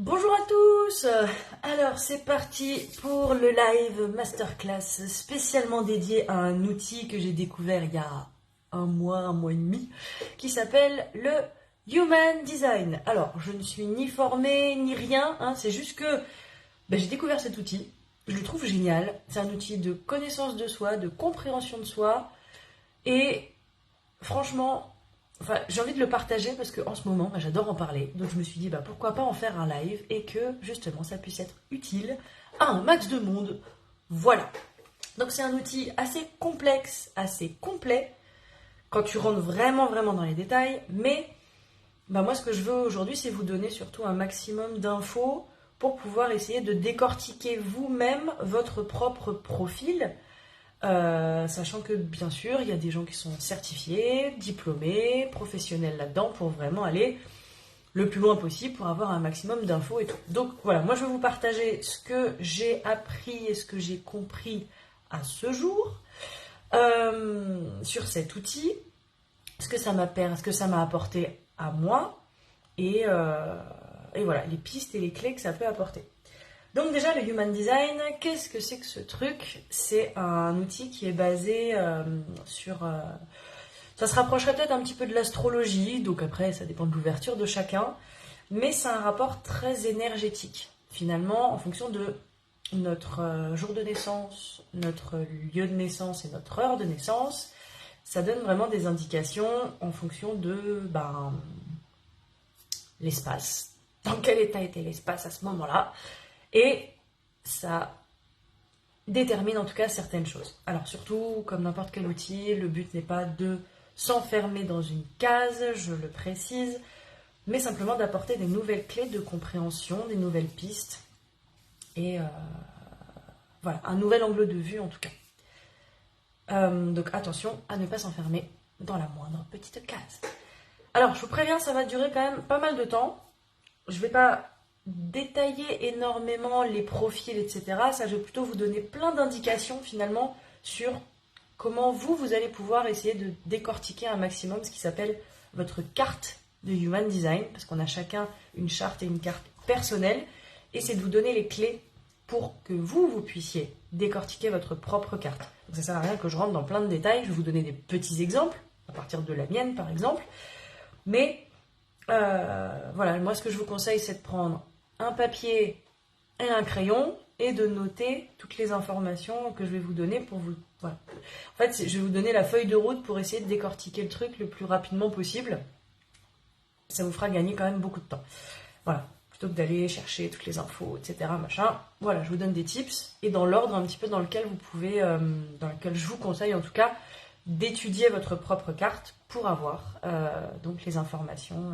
Bonjour à tous. Alors c'est parti pour le live masterclass spécialement dédié à un outil que j'ai découvert il y a un mois et demi, qui s'appelle le Human Design. Alors je ne suis ni formée ni rien, hein, c'est juste que j'ai découvert cet outil, je le trouve génial, c'est un outil de connaissance de soi, de compréhension de soi, et franchement, j'ai envie de le partager parce qu'en ce moment, j'adore en parler. Donc je me suis dit, pourquoi pas en faire un live et que justement ça puisse être utile à un max de monde. Voilà. Donc c'est un outil assez complexe, assez complet, quand tu rentres vraiment dans les détails. Mais moi, ce que je veux aujourd'hui, c'est vous donner surtout un maximum d'infos pour pouvoir essayer de décortiquer vous-même votre propre profil. Sachant que bien sûr, il y a des gens qui sont certifiés, diplômés, professionnels là-dedans pour vraiment aller le plus loin possible pour avoir un maximum d'infos et tout. Donc voilà, moi je vais vous partager ce que j'ai appris et ce que j'ai compris à ce jour sur cet outil, ce que ça m'a apporté à moi et voilà, les pistes et les clés que ça peut apporter. Donc déjà, le Human Design, qu'est-ce que c'est que ce truc? C'est un outil qui est basé sur... ça se rapprocherait peut-être un petit peu de l'astrologie, donc après, ça dépend de l'ouverture de chacun, mais c'est un rapport très énergétique. Finalement, en fonction de notre jour de naissance, notre lieu de naissance et notre heure de naissance, ça donne vraiment des indications en fonction de l'espace. Dans quel état était l'espace à ce moment-là? Et ça détermine en tout cas certaines choses. Alors surtout, comme n'importe quel outil, le but n'est pas de s'enfermer dans une case, je le précise, mais simplement d'apporter des nouvelles clés de compréhension, des nouvelles pistes, et voilà, un nouvel angle de vue en tout cas. Donc attention à ne pas s'enfermer dans la moindre petite case. Alors je vous préviens, ça va durer quand même pas mal de temps. Je ne vais pas détailler énormément les profils, etc. Ça, je vais plutôt vous donner plein d'indications finalement sur comment vous allez pouvoir essayer de décortiquer un maximum ce qui s'appelle votre carte de Human Design, parce qu'on a chacun une charte et une carte personnelle, et c'est de vous donner les clés pour que vous puissiez décortiquer votre propre carte. Donc ça sert à rien que je rentre dans plein de détails, je vais vous donner des petits exemples, à partir de la mienne par exemple, mais voilà, moi ce que je vous conseille, c'est de prendre un papier et un crayon et de noter toutes les informations que je vais vous donner pour vous... Voilà. En fait, je vais vous donner la feuille de route pour essayer de décortiquer le truc le plus rapidement possible. Ça vous fera gagner quand même beaucoup de temps. Voilà, plutôt que d'aller chercher toutes les infos, etc. Machin. Voilà, je vous donne des tips et dans l'ordre un petit peu dans lequel vous pouvez, dans lequel je vous conseille en tout cas, d'étudier votre propre carte pour avoir donc les informations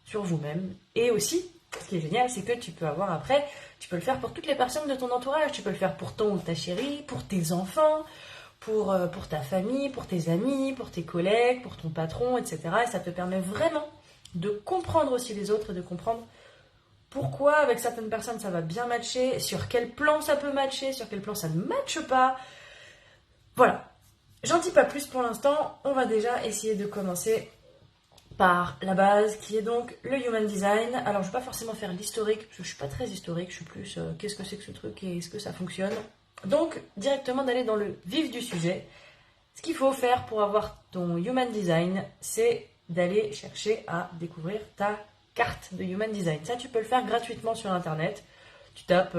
sur vous-même. Et aussi, ce qui est génial, c'est que tu peux avoir après, tu peux le faire pour toutes les personnes de ton entourage, tu peux le faire pour ton ou ta chérie, pour tes enfants, pour ta famille, pour tes amis, pour tes collègues, pour ton patron, etc. Et ça te permet vraiment de comprendre aussi les autres et de comprendre pourquoi avec certaines personnes ça va bien matcher, sur quel plan ça peut matcher, sur quel plan ça ne matche pas. Voilà. J'en dis pas plus pour l'instant, on va déjà essayer de commencer par la base qui est donc le Human Design. Alors je ne vais pas forcément faire l'historique, parce que je ne suis pas très historique, je suis plus qu'est-ce que c'est que ce truc et est-ce que ça fonctionne. Donc directement d'aller dans le vif du sujet. Ce qu'il faut faire pour avoir ton Human Design, c'est d'aller chercher à découvrir ta carte de Human Design. Ça tu peux le faire gratuitement sur internet. Tu tapes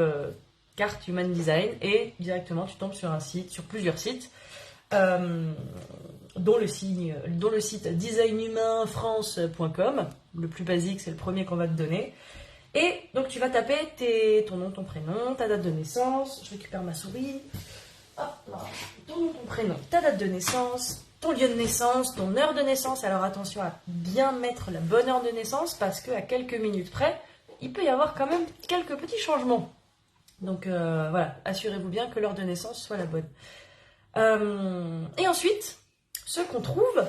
carte Human Design et directement tu tombes sur un site, sur plusieurs sites. Dont le site designhumainfrance.com. Le plus basique, c'est le premier qu'on va te donner. Et donc tu vas taper ton nom, ton prénom, ta date de naissance. Je récupère ma souris. Hop, voilà. Ton nom, ton prénom, ta date de naissance, ton lieu de naissance, ton heure de naissance. Alors attention à bien mettre la bonne heure de naissance parce qu'à quelques minutes près, il peut y avoir quand même quelques petits changements. Donc voilà, assurez-vous bien que l'heure de naissance soit la bonne. Et ensuite, ce qu'on trouve,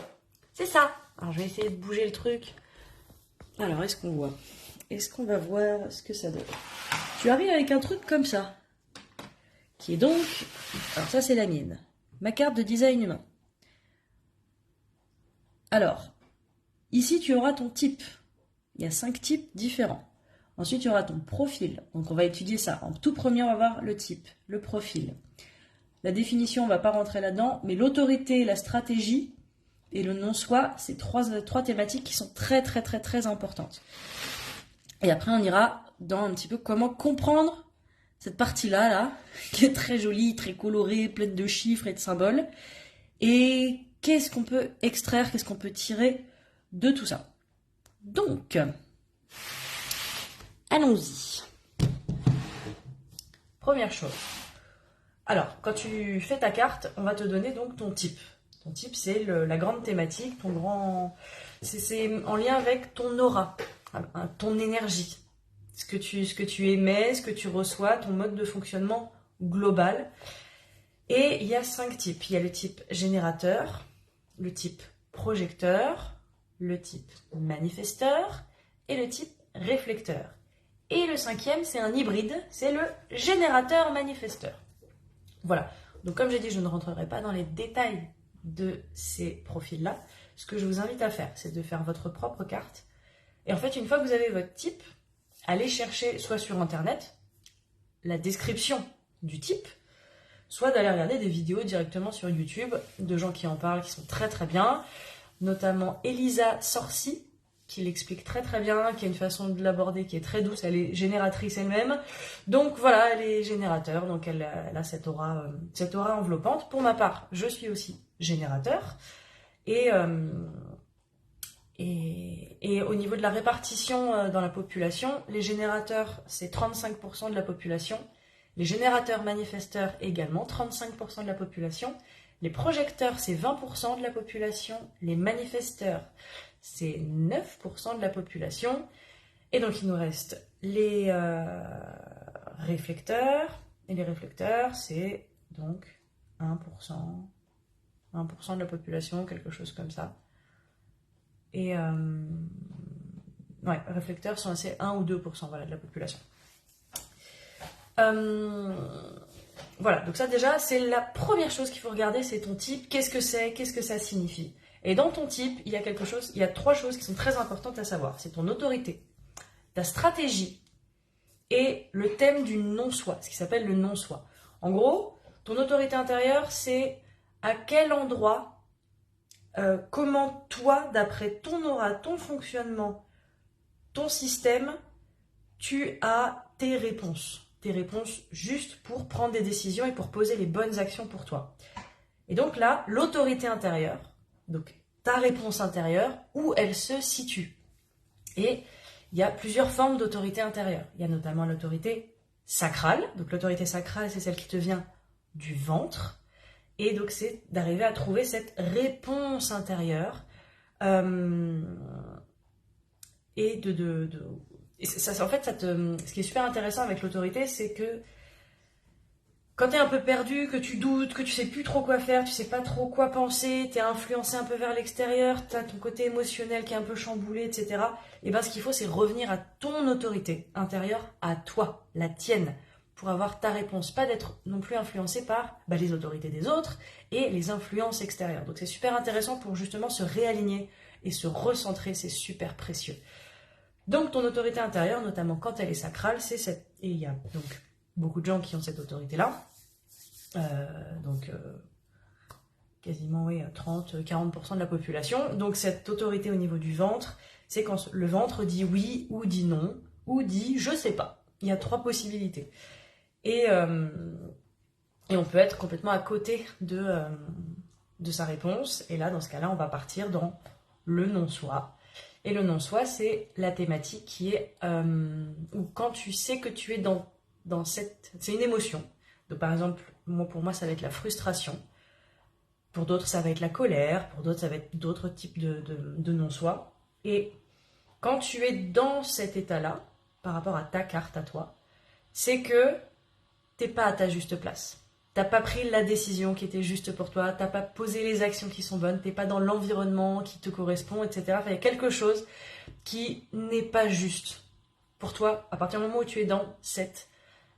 c'est ça. Alors, je vais essayer de bouger le truc. Alors, est-ce qu'on voit? Est-ce qu'on va voir ce que ça donne? Tu arrives avec un truc comme ça, qui est donc... Alors, ça, c'est la mienne. Ma carte de design humain. Alors, ici, tu auras ton type. Il y a 5 types différents. Ensuite, il y aura ton profil. Donc, on va étudier ça. En tout premier, on va voir le type, le profil. La définition, on ne va pas rentrer là-dedans, mais l'autorité, la stratégie et le non-soi, c'est trois thématiques qui sont très, très, très, très importantes. Et après, on ira dans un petit peu comment comprendre cette partie-là, là, qui est très jolie, très colorée, pleine de chiffres et de symboles. Et qu'est-ce qu'on peut extraire, qu'est-ce qu'on peut tirer de tout ça. Donc, allons-y. Première chose. Alors, quand tu fais ta carte, on va te donner donc ton type. Ton type, c'est la grande thématique, c'est en lien avec ton aura, ton énergie, ce que tu émets, ce que tu reçois, ton mode de fonctionnement global. Et il y a 5 types. Il y a le type générateur, le type projecteur, le type manifesteur et le type réflecteur. Et le 5e, c'est un hybride, c'est le générateur-manifesteur. Voilà. Donc comme j'ai dit, je ne rentrerai pas dans les détails de ces profils-là. Ce que je vous invite à faire, c'est de faire votre propre carte. Et en fait, une fois que vous avez votre type, allez chercher soit sur Internet la description du type, soit d'aller regarder des vidéos directement sur YouTube de gens qui en parlent, qui sont très très bien, notamment Elisa Sorci, qui l'explique très très bien, qui a une façon de l'aborder qui est très douce, elle est génératrice elle-même, donc voilà, elle est générateur, donc elle a cette aura enveloppante. Pour ma part, je suis aussi générateur, et au niveau de la répartition dans la population, les générateurs, c'est 35% de la population, les générateurs manifesteurs également, 35% de la population, les projecteurs, c'est 20% de la population, les manifesteurs, c'est 9% de la population, et donc il nous reste les réflecteurs, et les réflecteurs, c'est donc 1% de la population, quelque chose comme ça. Et réflecteurs sont assez 1 ou 2% voilà, de la population. Voilà, donc ça déjà, c'est la première chose qu'il faut regarder, c'est ton type, qu'est-ce que ça signifie. Et dans ton type, il y a 3 choses qui sont très importantes à savoir. C'est ton autorité, ta stratégie et le thème du non-soi, ce qui s'appelle le non-soi. En gros, ton autorité intérieure, c'est à quel endroit, comment toi, d'après ton aura, ton fonctionnement, ton système, tu as tes réponses juste pour prendre des décisions et pour poser les bonnes actions pour toi. Et donc là, l'autorité intérieure, donc ta réponse intérieure, où elle se situe. Et il y a plusieurs formes d'autorité intérieure. Il y a notamment l'autorité sacrale. Donc l'autorité sacrale, c'est celle qui te vient du ventre. Et donc c'est d'arriver à trouver cette réponse intérieure. Et ça, en fait, ce qui est super intéressant avec l'autorité, c'est que quand tu es un peu perdu, que tu doutes, que tu sais plus trop quoi faire, tu sais pas trop quoi penser, tu es influencé un peu vers l'extérieur, tu as ton côté émotionnel qui est un peu chamboulé, etc. Et bien ce qu'il faut, c'est revenir à ton autorité intérieure, à toi, la tienne, pour avoir ta réponse. Pas d'être non plus influencé par les autorités des autres et les influences extérieures. Donc c'est super intéressant pour justement se réaligner et se recentrer, c'est super précieux. Donc ton autorité intérieure, notamment quand elle est sacrale, c'est cette... Et il y a donc beaucoup de gens qui ont cette autorité-là. Quasiment 30-40% de la population. Donc cette autorité au niveau du ventre, c'est quand le ventre dit oui ou dit non, ou dit je sais pas. Il y a 3 possibilités. Et on peut être complètement à côté de sa réponse. Et là, dans ce cas-là, on va partir dans le non-soi. Et le non-soi, c'est la thématique qui est où quand tu sais que tu es dans cette... C'est une émotion. Donc par exemple, pour moi, ça va être la frustration. Pour d'autres, ça va être la colère. Pour d'autres, ça va être d'autres types de non-soi. Et quand tu es dans cet état-là, par rapport à ta carte à toi, c'est que t'es pas à ta juste place. T'as pas pris la décision qui était juste pour toi, t'as pas posé les actions qui sont bonnes, t'es pas dans l'environnement qui te correspond, etc. Enfin, il y a quelque chose qui n'est pas juste pour toi à partir du moment où tu es dans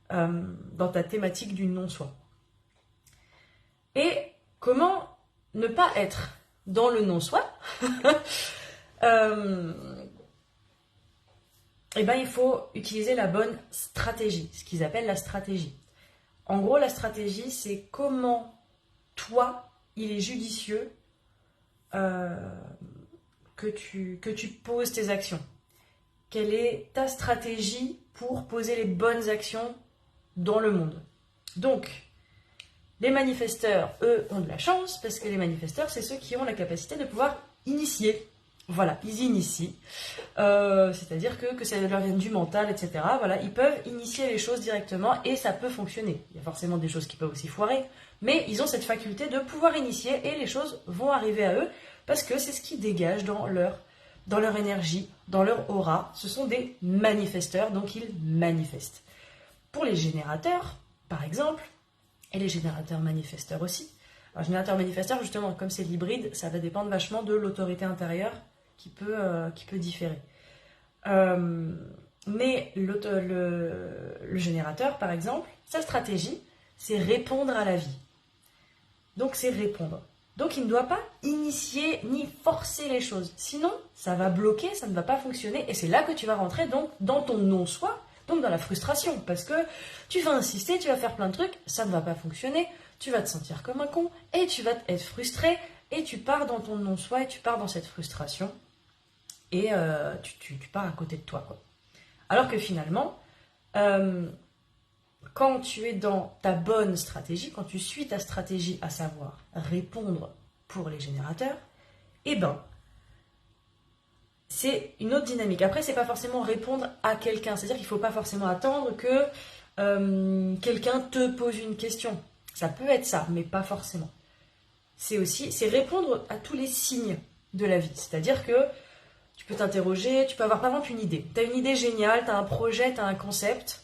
ta thématique du non-soi. Et comment ne pas être dans le non-soi eh ben, il faut utiliser la bonne stratégie, ce qu'ils appellent la stratégie. En gros, la stratégie, c'est comment toi, il est judicieux euh, que tu poses tes actions. Quelle est ta stratégie pour poser les bonnes actions dans le monde? Donc, les manifesteurs, eux, ont de la chance parce que les manifesteurs, c'est ceux qui ont la capacité de pouvoir initier. Voilà, ils initient. C'est-à-dire que ça leur vienne du mental, etc. Voilà, ils peuvent initier les choses directement et ça peut fonctionner. Il y a forcément des choses qui peuvent aussi foirer, mais ils ont cette faculté de pouvoir initier et les choses vont arriver à eux parce que c'est ce qui dégage dans leur énergie, dans leur aura. Ce sont des manifesteurs, donc ils manifestent. Pour les générateurs, par exemple, et les générateurs manifesteurs aussi. Alors, générateur manifesteur, justement, comme c'est l'hybride, ça va dépendre vachement de l'autorité intérieure qui peut différer. Mais le générateur, par exemple, sa stratégie, c'est répondre à la vie. Donc, c'est répondre. Donc, il ne doit pas initier ni forcer les choses. Sinon, ça va bloquer, ça ne va pas fonctionner. Et c'est là que tu vas rentrer donc, dans ton non-soi, donc dans la frustration. Parce que tu vas insister, tu vas faire plein de trucs, ça ne va pas fonctionner. Tu vas te sentir comme un con et tu vas être frustré. Et tu pars dans ton non-soi et tu pars dans cette frustration. Et tu pars à côté de toi, quoi. Alors que finalement, quand tu es dans ta bonne stratégie, quand tu suis ta stratégie, à savoir répondre pour les générateurs, eh ben, c'est une autre dynamique. Après, c'est pas forcément répondre à quelqu'un. C'est-à-dire qu'il ne faut pas forcément attendre que quelqu'un te pose une question. Ça peut être ça, mais pas forcément. C'est répondre à tous les signes de la vie. C'est-à-dire que tu peux t'interroger, tu peux avoir par exemple une idée. Tu as une idée géniale, tu as un projet, tu as un concept.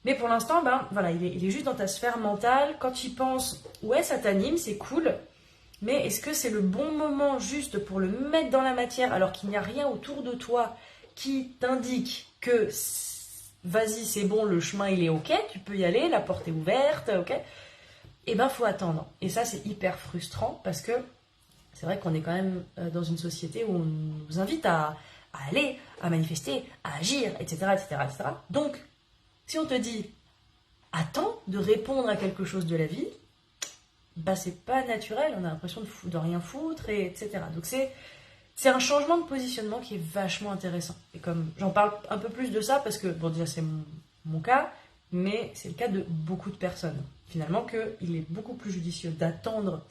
Mais pour l'instant, ben, voilà, il est juste dans ta sphère mentale. Quand tu y penses, ouais, ça t'anime, c'est cool. Mais est-ce que c'est le bon moment juste pour le mettre dans la matière alors qu'il n'y a rien autour de toi qui t'indique que vas-y, c'est bon, le chemin il est ok, tu peux y aller, la porte est ouverte, ok? Eh ben, faut attendre. Et ça, c'est hyper frustrant parce que c'est vrai qu'on est quand même dans une société où on nous invite à aller, à manifester, à agir, etc., etc., etc. Donc, si on te dit attends de répondre à quelque chose de la vie, bah c'est pas naturel, on a l'impression de rien foutre, etc. Donc c'est un changement de positionnement qui est vachement intéressant. Et comme j'en parle un peu plus de ça, parce que, bon, déjà c'est mon cas, mais c'est le cas de beaucoup de personnes. Finalement, qu'il est beaucoup plus judicieux d'attendre,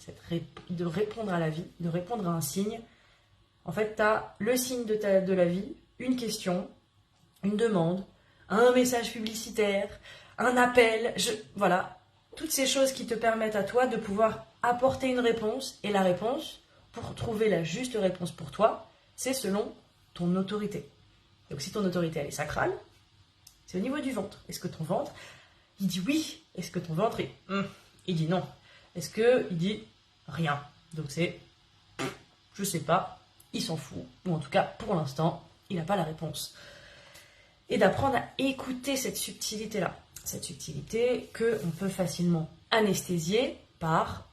de répondre à la vie, de répondre à un signe. En fait, tu as le signe de la vie, une question, une demande, un message publicitaire, un appel, voilà, toutes ces choses qui te permettent à toi de pouvoir apporter une réponse. Et la réponse, pour trouver la juste réponse pour toi, c'est selon ton autorité. Donc si ton autorité, elle est sacrale, c'est au niveau du ventre. Est-ce que ton ventre, il dit oui? Est-ce que ton ventre, il dit non? Est-ce qu'il dit rien? Donc c'est, je sais pas, il s'en fout. Ou en tout cas, pour l'instant, il n'a pas la réponse. Et d'apprendre à écouter cette subtilité-là. Cette subtilité qu'on peut facilement anesthésier par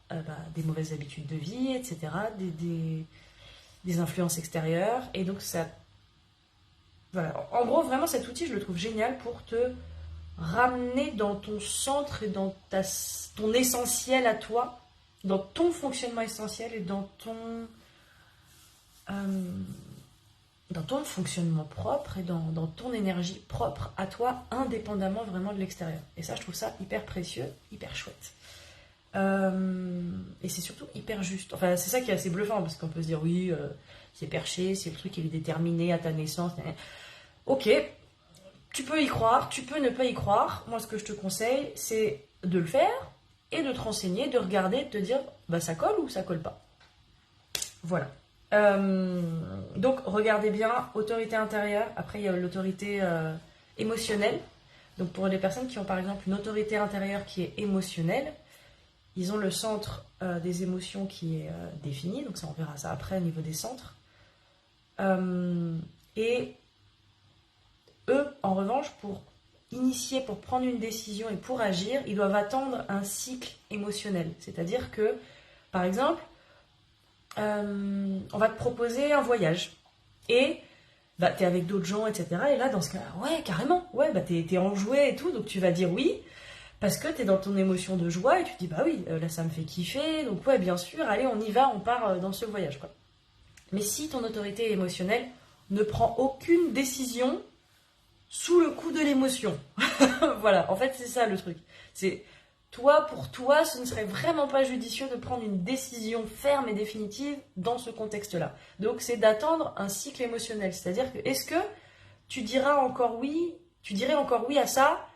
des mauvaises habitudes de vie, etc., des influences extérieures. Et donc ça... Voilà. En gros, vraiment, cet outil, je le trouve génial pour te ramener dans ton centre et dans ton essentiel à toi, dans ton fonctionnement essentiel et dans ton fonctionnement propre et dans ton énergie propre à toi, indépendamment vraiment de l'extérieur. Et ça, je trouve ça hyper précieux, hyper chouette. Et c'est surtout hyper juste. Enfin, c'est ça qui est assez bluffant, parce qu'on peut se dire, oui, c'est perché, c'est le truc qui est déterminé à ta naissance. Ok, tu peux y croire, tu peux ne pas y croire. Moi, ce que je te conseille, c'est de le faire et de te renseigner, de regarder, de te dire, bah ça colle ou ça colle pas. Voilà. Donc regardez bien, autorité intérieure. Après il y a l'autorité émotionnelle. Donc pour les personnes qui ont par exemple une autorité intérieure qui est émotionnelle, ils ont le centre des émotions qui est défini. Donc ça, on verra ça après au niveau des centres. Et eux, en revanche, pour initier, pour prendre une décision et pour agir, ils doivent attendre un cycle émotionnel. C'est-à-dire que, par exemple, on va te proposer un voyage. Et bah t'es avec d'autres gens, etc. Et là, dans ce cas, ouais, carrément, ouais, bah t'es enjoué et tout, donc tu vas dire oui, parce que t'es dans ton émotion de joie et tu te dis, bah oui, là ça me fait kiffer, donc ouais, bien sûr, allez, on y va, on part dans ce voyage, quoi. Mais si ton autorité émotionnelle ne prend aucune décision sous le coup de l'émotion, voilà, en fait, c'est ça le truc. C'est toi, pour toi, ce ne serait vraiment pas judicieux de prendre une décision ferme et définitive dans ce contexte-là. Donc, c'est d'attendre un cycle émotionnel. C'est-à-dire que, est-ce que tu dirais encore oui à ça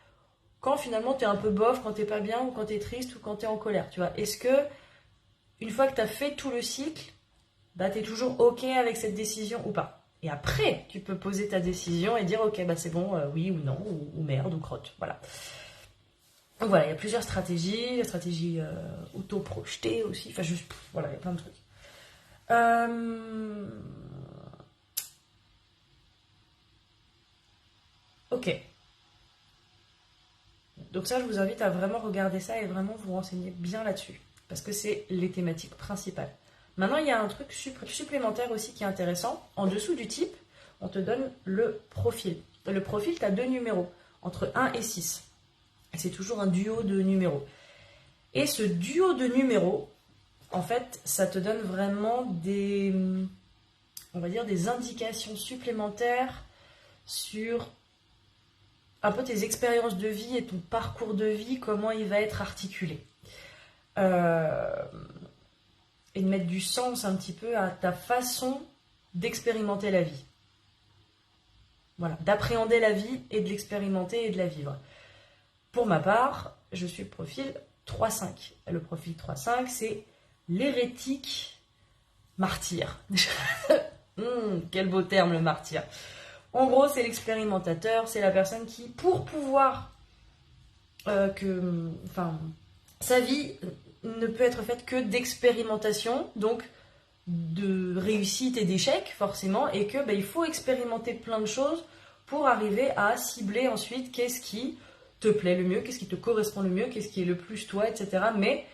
quand finalement tu es un peu bof, quand tu n'es pas bien, ou quand tu es triste, ou quand tu es en colère, tu vois? Est-ce que, une fois que tu as fait tout le cycle, bah, tu es toujours OK avec cette décision ou pas? Et après, tu peux poser ta décision et dire OK, bah c'est bon, oui ou non, ou merde, ou crotte. Voilà. Donc voilà, il y a plusieurs stratégies, la stratégie auto-projetée aussi, enfin juste, voilà, il y a plein de trucs. Ok. Donc ça, je vous invite à vraiment regarder ça et vraiment vous renseigner bien là-dessus, parce que c'est les thématiques principales. Maintenant, il y a un truc supplémentaire aussi qui est intéressant. En dessous du type, on te donne le profil. Le profil, tu as 2 numéros, entre 1 et 6. C'est toujours un duo de numéros. Et ce duo de numéros, en fait, ça te donne vraiment on va dire, des indications supplémentaires sur un peu tes expériences de vie et ton parcours de vie, comment il va être articulé. Et de mettre du sens un petit peu à ta façon d'expérimenter la vie. Voilà, d'appréhender la vie et de l'expérimenter et de la vivre. Pour ma part, je suis le profil 3-5. Le profil 3-5, c'est l'hérétique martyr. Quel beau terme, le martyr. En gros, c'est l'expérimentateur, c'est la personne qui, pour pouvoir sa vie ne peut être faite que d'expérimentation, donc de réussite et d'échec forcément, et que il faut expérimenter plein de choses pour arriver à cibler ensuite qu'est-ce qui te plaît le mieux, qu'est-ce qui te correspond le mieux, qu'est-ce qui est le plus toi, etc. Mais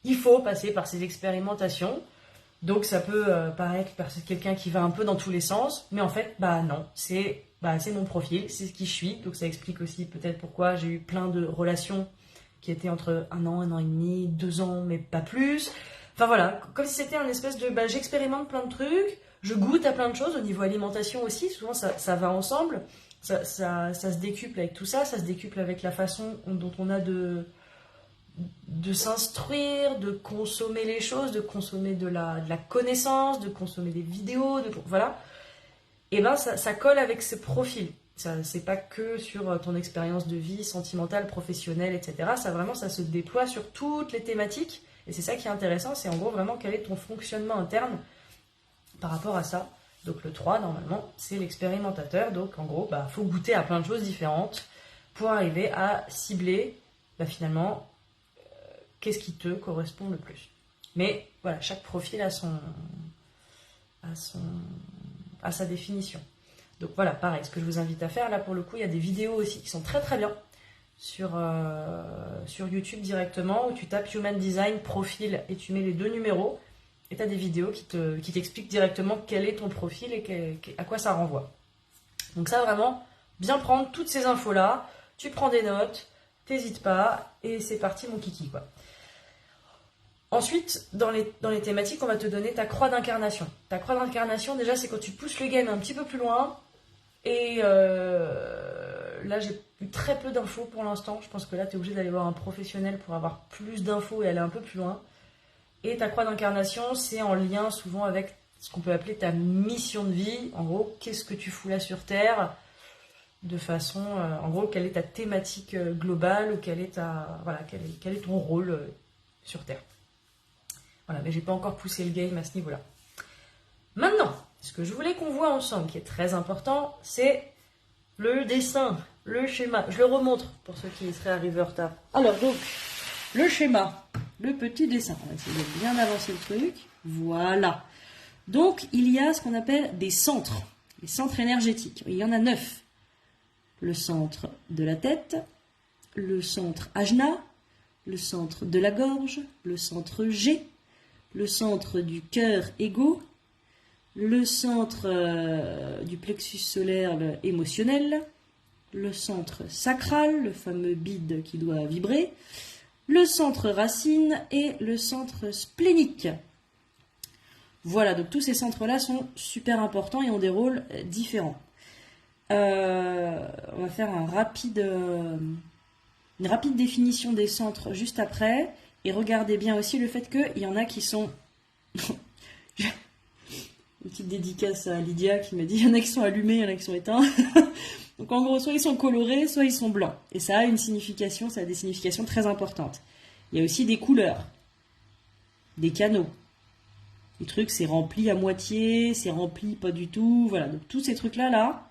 il faut passer par ces expérimentations. Donc ça peut paraître quelqu'un qui va un peu dans tous les sens, mais en fait, non, c'est mon profil, c'est ce qui je suis. Donc ça explique aussi peut-être pourquoi j'ai eu plein de relations qui étaient entre 1 an et demi, 2 ans, mais pas plus. Enfin voilà, comme si c'était un espèce de j'expérimente plein de trucs, je goûte à plein de choses, au niveau alimentation aussi, souvent ça va ensemble, ça se décuple avec tout ça, ça se décuple avec la façon dont on a de s'instruire, de consommer les choses, de consommer de la connaissance, de consommer des vidéos, voilà. Et ça colle avec ce profil. C'est pas que sur ton expérience de vie sentimentale, professionnelle, etc. Ça se déploie sur toutes les thématiques. Et c'est ça qui est intéressant, c'est en gros vraiment quel est ton fonctionnement interne par rapport à ça. Donc le 3, normalement, c'est l'expérimentateur. Donc en gros, faut goûter à plein de choses différentes pour arriver à cibler, finalement, qu'est-ce qui te correspond le plus. Mais voilà, chaque profil a sa définition. Donc voilà, pareil, ce que je vous invite à faire, là pour le coup, il y a des vidéos aussi qui sont très très bien sur YouTube directement, où tu tapes Human Design, profil, et tu mets les 2 numéros, et tu as des vidéos qui t'expliquent directement quel est ton profil et à quoi ça renvoie. Donc ça, vraiment, bien prendre toutes ces infos-là, tu prends des notes, t'hésites pas, et c'est parti mon kiki, quoi. Ensuite, dans les thématiques, on va te donner ta croix d'incarnation. Ta croix d'incarnation, déjà, c'est quand tu pousses le game un petit peu plus loin. Et là, j'ai eu très peu d'infos pour l'instant. Je pense que là, tu es obligé d'aller voir un professionnel pour avoir plus d'infos et aller un peu plus loin. Et ta croix d'incarnation, c'est en lien souvent avec ce qu'on peut appeler ta mission de vie. En gros, qu'est-ce que tu fous là sur Terre ? De façon, en gros, quelle est ta thématique globale ou quel est ton rôle sur Terre. Voilà, mais j'ai pas encore poussé le game à ce niveau-là. Maintenant, ce que je voulais qu'on voit ensemble, qui est très important, c'est le dessin, le schéma. Je le remontre pour ceux qui seraient arrivés en retard. Alors donc, le schéma, le petit dessin. On va essayer de bien avancer le truc. Voilà. Donc, il y a ce qu'on appelle des centres, les centres énergétiques. Il y en a 9. Le centre de la tête, le centre ajna, le centre de la gorge, le centre G, le centre du cœur égo, le centre du plexus solaire émotionnel, le centre sacral, le fameux bide qui doit vibrer, le centre racine et le centre splénique. Voilà, donc tous ces centres-là sont super importants et ont des rôles différents. On va faire une rapide définition des centres juste après. Et regardez bien aussi le fait qu'il y en a qui sont... Une petite dédicace à Lydia qui m'a dit il y en a qui sont allumés, il y en a qui sont éteints. Donc en gros, soit ils sont colorés, soit ils sont blancs. Et ça a une signification, ça a des significations très importantes. Il y a aussi des couleurs, des canaux. Les trucs, c'est rempli à moitié, c'est rempli pas du tout. Voilà, donc tous ces trucs-là,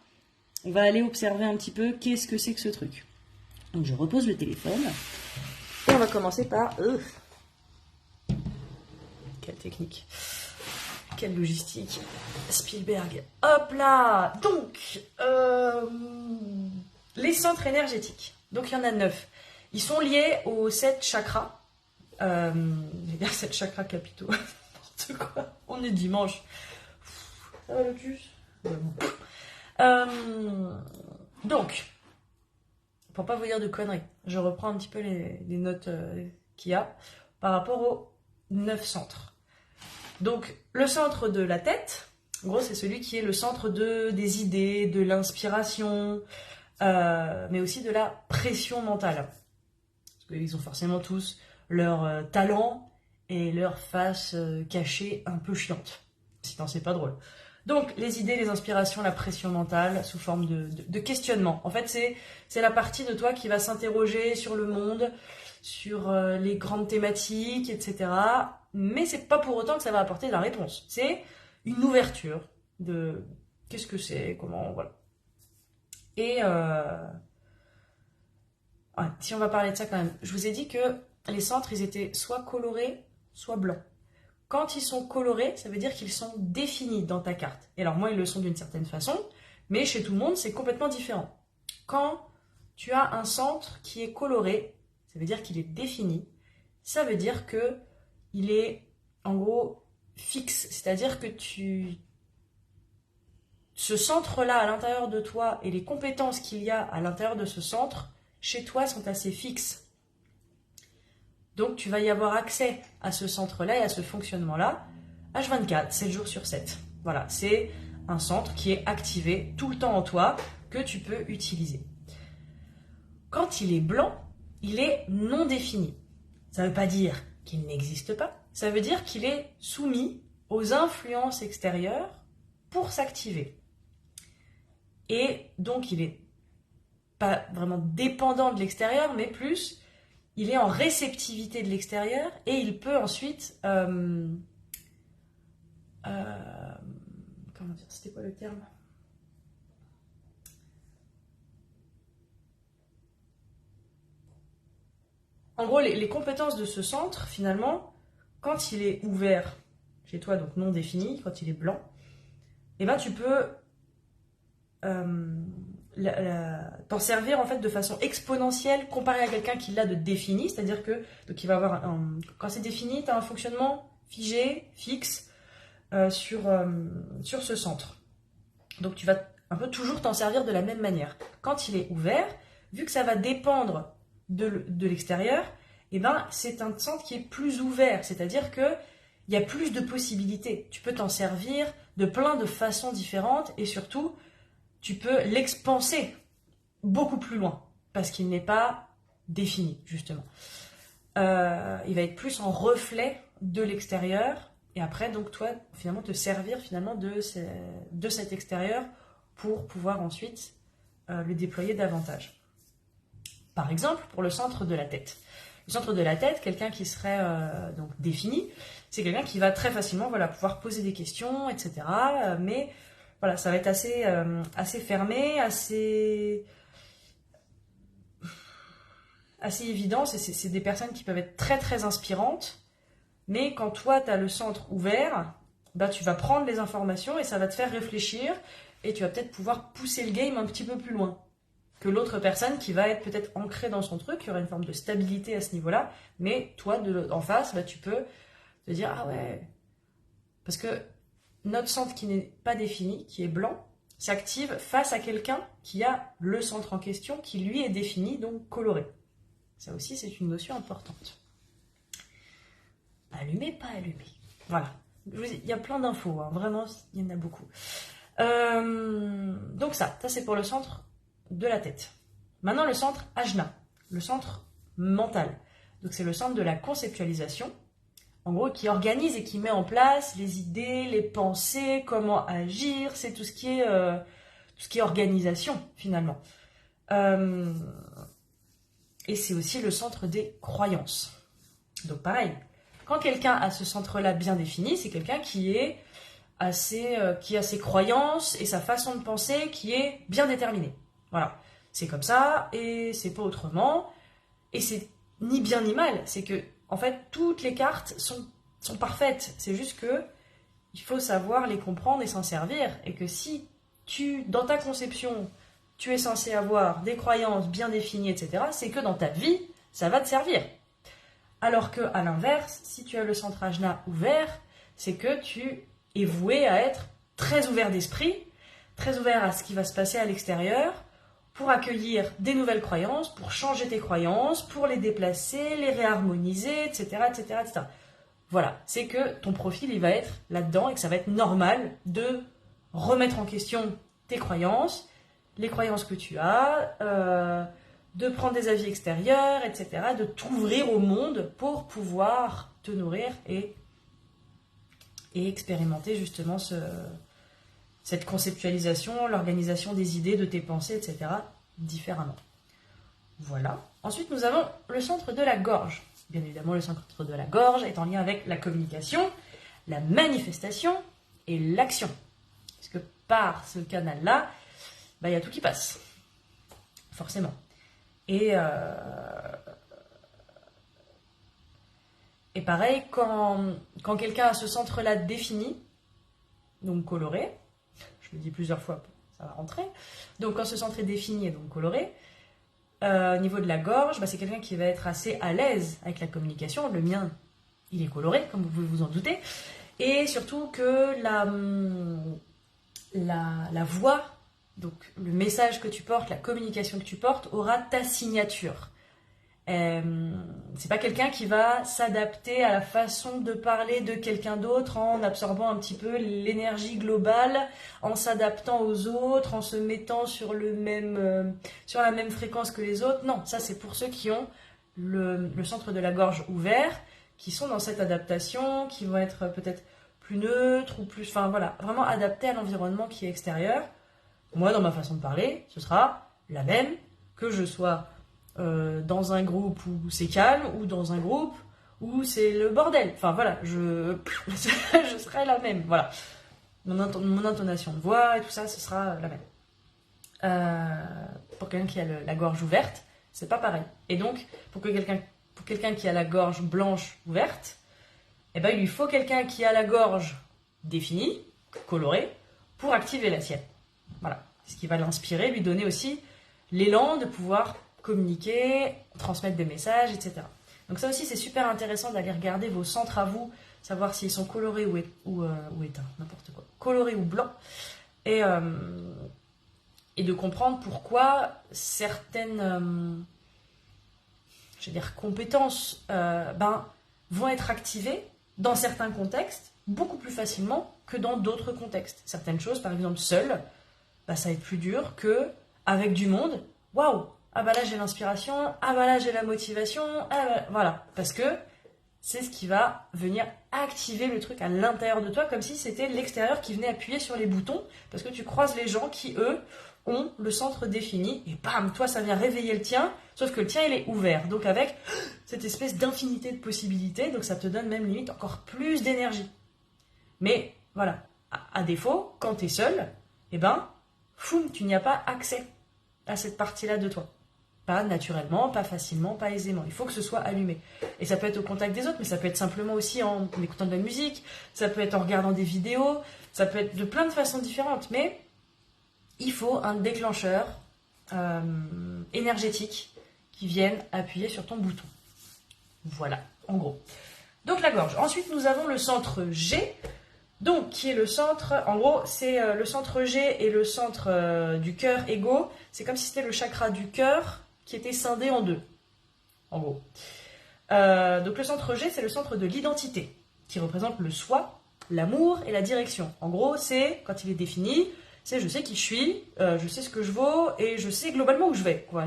on va aller observer un petit peu qu'est-ce que c'est que ce truc. Donc je repose le téléphone. Et on va commencer par... Quelle technique. Quelle logistique. Spielberg. Hop là. Donc, les centres énergétiques. Donc, il y en a 9. Ils sont liés aux 7 chakras. Je vais dire 7 chakras capitaux. N'importe quoi. On est dimanche. Ça va le cul? Donc, pour pas vous dire de conneries, je reprends un petit peu les notes qu'il y a par rapport aux 9 centres. Donc, le centre de la tête, en gros, c'est celui qui est le centre des idées, de l'inspiration, mais aussi de la pression mentale. Parce qu'ils ont forcément tous leur talent et leur face cachée un peu chiante. Sinon, c'est pas drôle. Donc, les idées, les inspirations, la pression mentale sous forme de questionnement. En fait, c'est la partie de toi qui va s'interroger sur le monde, sur les grandes thématiques, etc. Mais c'est pas pour autant que ça va apporter de la réponse. C'est une ouverture de qu'est-ce que c'est, comment, voilà. Et ouais, si on va parler de ça quand même, je vous ai dit que les centres, ils étaient soit colorés, soit blancs. Quand ils sont colorés, ça veut dire qu'ils sont définis dans ta carte. Et alors moi, ils le sont d'une certaine façon, mais chez tout le monde, c'est complètement différent. Quand tu as un centre qui est coloré, ça veut dire qu'il est défini. Ça veut dire que il est, en gros, fixe. C'est-à-dire que ce centre-là à l'intérieur de toi et les compétences qu'il y a à l'intérieur de ce centre, chez toi, sont assez fixes. Donc, tu vas y avoir accès à ce centre-là et à ce fonctionnement-là, H24, 7 jours sur 7. Voilà, c'est un centre qui est activé tout le temps en toi, que tu peux utiliser. Quand il est blanc, il est non défini. Ça ne veut pas dire qu'il n'existe pas. Ça veut dire qu'il est soumis aux influences extérieures pour s'activer. Et donc, il n'est pas vraiment dépendant de l'extérieur, mais plus, il est en réceptivité de l'extérieur et il peut ensuite... comment dire, c'était quoi le terme ? En gros, les compétences de ce centre, finalement, quand il est ouvert chez toi, donc non défini, quand il est blanc, eh ben, tu peux t'en servir en fait de façon exponentielle comparé à quelqu'un qui l'a de défini, c'est-à-dire que donc il va avoir quand c'est défini, tu as un fonctionnement figé, fixe sur ce centre. Donc tu vas un peu toujours t'en servir de la même manière. Quand il est ouvert, vu que ça va dépendre de l'extérieur, eh ben, c'est un centre qui est plus ouvert, c'est-à-dire qu'il y a plus de possibilités. Tu peux t'en servir de plein de façons différentes et surtout, tu peux l'expanser beaucoup plus loin parce qu'il n'est pas défini, justement. Il va être plus en reflet de l'extérieur et après, donc, toi, finalement, te servir finalement de cet extérieur pour pouvoir ensuite le déployer davantage. Par exemple, pour le centre de la tête. Le centre de la tête, quelqu'un qui serait donc défini, c'est quelqu'un qui va très facilement pouvoir poser des questions, etc. Mais voilà, ça va être assez fermé, assez évident. C'est des personnes qui peuvent être très très inspirantes, mais quand toi, tu as le centre ouvert, bah, tu vas prendre les informations et ça va te faire réfléchir et tu vas peut-être pouvoir pousser le game un petit peu plus loin que l'autre personne qui va être peut-être ancrée dans son truc, il y aura une forme de stabilité à ce niveau-là, mais toi, en face, bah, tu peux te dire « Ah ouais !» Parce que notre centre qui n'est pas défini, qui est blanc, s'active face à quelqu'un qui a le centre en question, qui lui est défini, donc coloré. Ça aussi, c'est une notion importante. Allumé, pas allumé. Voilà. Il y a plein d'infos, hein. Vraiment, il y en a beaucoup. Donc ça c'est pour le centre de la tête. Maintenant, le centre ajna, le centre mental. Donc c'est le centre de la conceptualisation, en gros, qui organise et qui met en place les idées, les pensées, comment agir, c'est tout ce qui est organisation, finalement. Et c'est aussi le centre des croyances. Donc pareil, quand quelqu'un a ce centre-là bien défini, c'est quelqu'un qui a ses croyances et sa façon de penser qui est bien déterminée. Voilà, c'est comme ça et c'est pas autrement. Et c'est ni bien ni mal, c'est que en fait toutes les cartes sont parfaites. C'est juste que il faut savoir les comprendre et s'en servir. Et que si dans ta conception, tu es censé avoir des croyances bien définies, etc., c'est que dans ta vie, ça va te servir. Alors que, à l'inverse, si tu as le centre ajna ouvert, c'est que tu es voué à être très ouvert d'esprit, très ouvert à ce qui va se passer à l'extérieur, pour accueillir des nouvelles croyances, pour changer tes croyances, pour les déplacer, les réharmoniser, etc., etc., etc. Voilà, c'est que ton profil, il va être là-dedans et que ça va être normal de remettre en question tes croyances, les croyances que tu as, de prendre des avis extérieurs, etc., de t'ouvrir au monde pour pouvoir te nourrir et expérimenter justement cette conceptualisation, l'organisation des idées, de tes pensées, etc., différemment. Voilà. Ensuite, nous avons le centre de la gorge. Bien évidemment, le centre de la gorge est en lien avec la communication, la manifestation et l'action. Parce que par ce canal-là, il y a tout qui passe. Forcément. Et pareil, quand quelqu'un a ce centre-là défini, donc coloré, je le dis plusieurs fois, ça va rentrer, donc quand ce centre est défini et donc coloré, au niveau de la gorge, c'est quelqu'un qui va être assez à l'aise avec la communication. Le mien, il est coloré, comme vous pouvez vous en douter, et surtout que la voix, donc le message que tu portes, la communication que tu portes, aura ta signature. C'est pas quelqu'un qui va s'adapter à la façon de parler de quelqu'un d'autre en absorbant un petit peu l'énergie globale, en s'adaptant aux autres, en se mettant sur la même fréquence que les autres. Non, ça c'est pour ceux qui ont le centre de la gorge ouvert, qui sont dans cette adaptation, qui vont être peut-être plus neutres ou plus, enfin voilà, vraiment adaptés à l'environnement qui est extérieur. Moi, dans ma façon de parler, ce sera la même que je sois dans un groupe où c'est calme ou dans un groupe où c'est le bordel. Enfin voilà, je serai la même. Voilà. Mon intonation de voix et tout ça, ce sera la même. Pour quelqu'un qui a la gorge ouverte, c'est pas pareil. Et donc, pour quelqu'un qui a la gorge blanche ouverte, il lui faut quelqu'un qui a la gorge définie, colorée, pour activer la sienne. Voilà. Ce qui va l'inspirer, lui donner aussi l'élan de pouvoir communiquer, transmettre des messages, etc. Donc ça aussi, c'est super intéressant d'aller regarder vos centres à vous, savoir s'ils sont colorés ou éteints, n'importe quoi, colorés ou blancs, et de comprendre pourquoi certaines compétences vont être activées dans certains contextes beaucoup plus facilement que dans d'autres contextes. Certaines choses, par exemple, seules, ça va être plus dur que avec du monde. Waouh! Ah là j'ai l'inspiration, là j'ai la motivation, voilà. Parce que c'est ce qui va venir activer le truc à l'intérieur de toi, comme si c'était l'extérieur qui venait appuyer sur les boutons, parce que tu croises les gens qui, eux, ont le centre défini, et bam, toi ça vient réveiller le tien, sauf que le tien il est ouvert, donc avec cette espèce d'infinité de possibilités, donc ça te donne même limite encore plus d'énergie. Mais voilà, à défaut, quand tu es seul, tu n'y as pas accès à cette partie-là de toi. Pas naturellement, pas facilement, pas aisément. Il faut que ce soit allumé. Et ça peut être au contact des autres, mais ça peut être simplement aussi en écoutant de la musique, ça peut être en regardant des vidéos, ça peut être de plein de façons différentes. Mais il faut un déclencheur énergétique qui vienne appuyer sur ton bouton. Voilà, en gros. Donc la gorge. Ensuite, nous avons le centre G. Donc, qui est le centre? En gros, c'est le centre G et le centre du cœur égaux. C'est comme si c'était le chakra du cœur qui était scindé en deux, en gros. Donc, le centre G, c'est le centre de l'identité, qui représente le soi, l'amour et la direction. En gros, c'est, quand il est défini, c'est je sais qui je suis, je sais ce que je vaux et je sais globalement où je vais, quoi.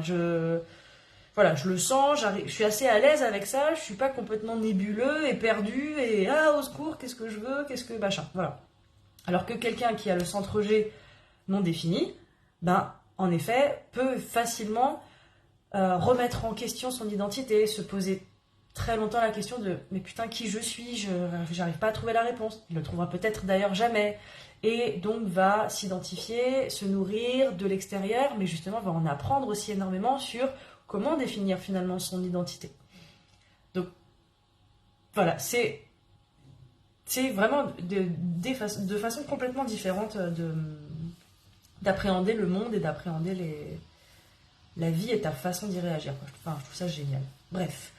Voilà, je le sens, je suis assez à l'aise avec ça, je suis pas complètement nébuleux et perdu et ah au secours, qu'est-ce que je veux, qu'est-ce que machin, voilà. Alors que quelqu'un qui a le centre G non défini, ben en effet peut facilement remettre en question son identité, se poser très longtemps la question de mais putain qui je suis, j'arrive pas à trouver la réponse. Il le trouvera peut-être d'ailleurs jamais. Et donc va s'identifier, se nourrir de l'extérieur, mais justement va en apprendre aussi énormément sur comment définir finalement son identité. Donc voilà, c'est vraiment de façon complètement différente d'appréhender le monde et d'appréhender la vie et ta façon d'y réagir. Enfin, je trouve ça génial. Bref,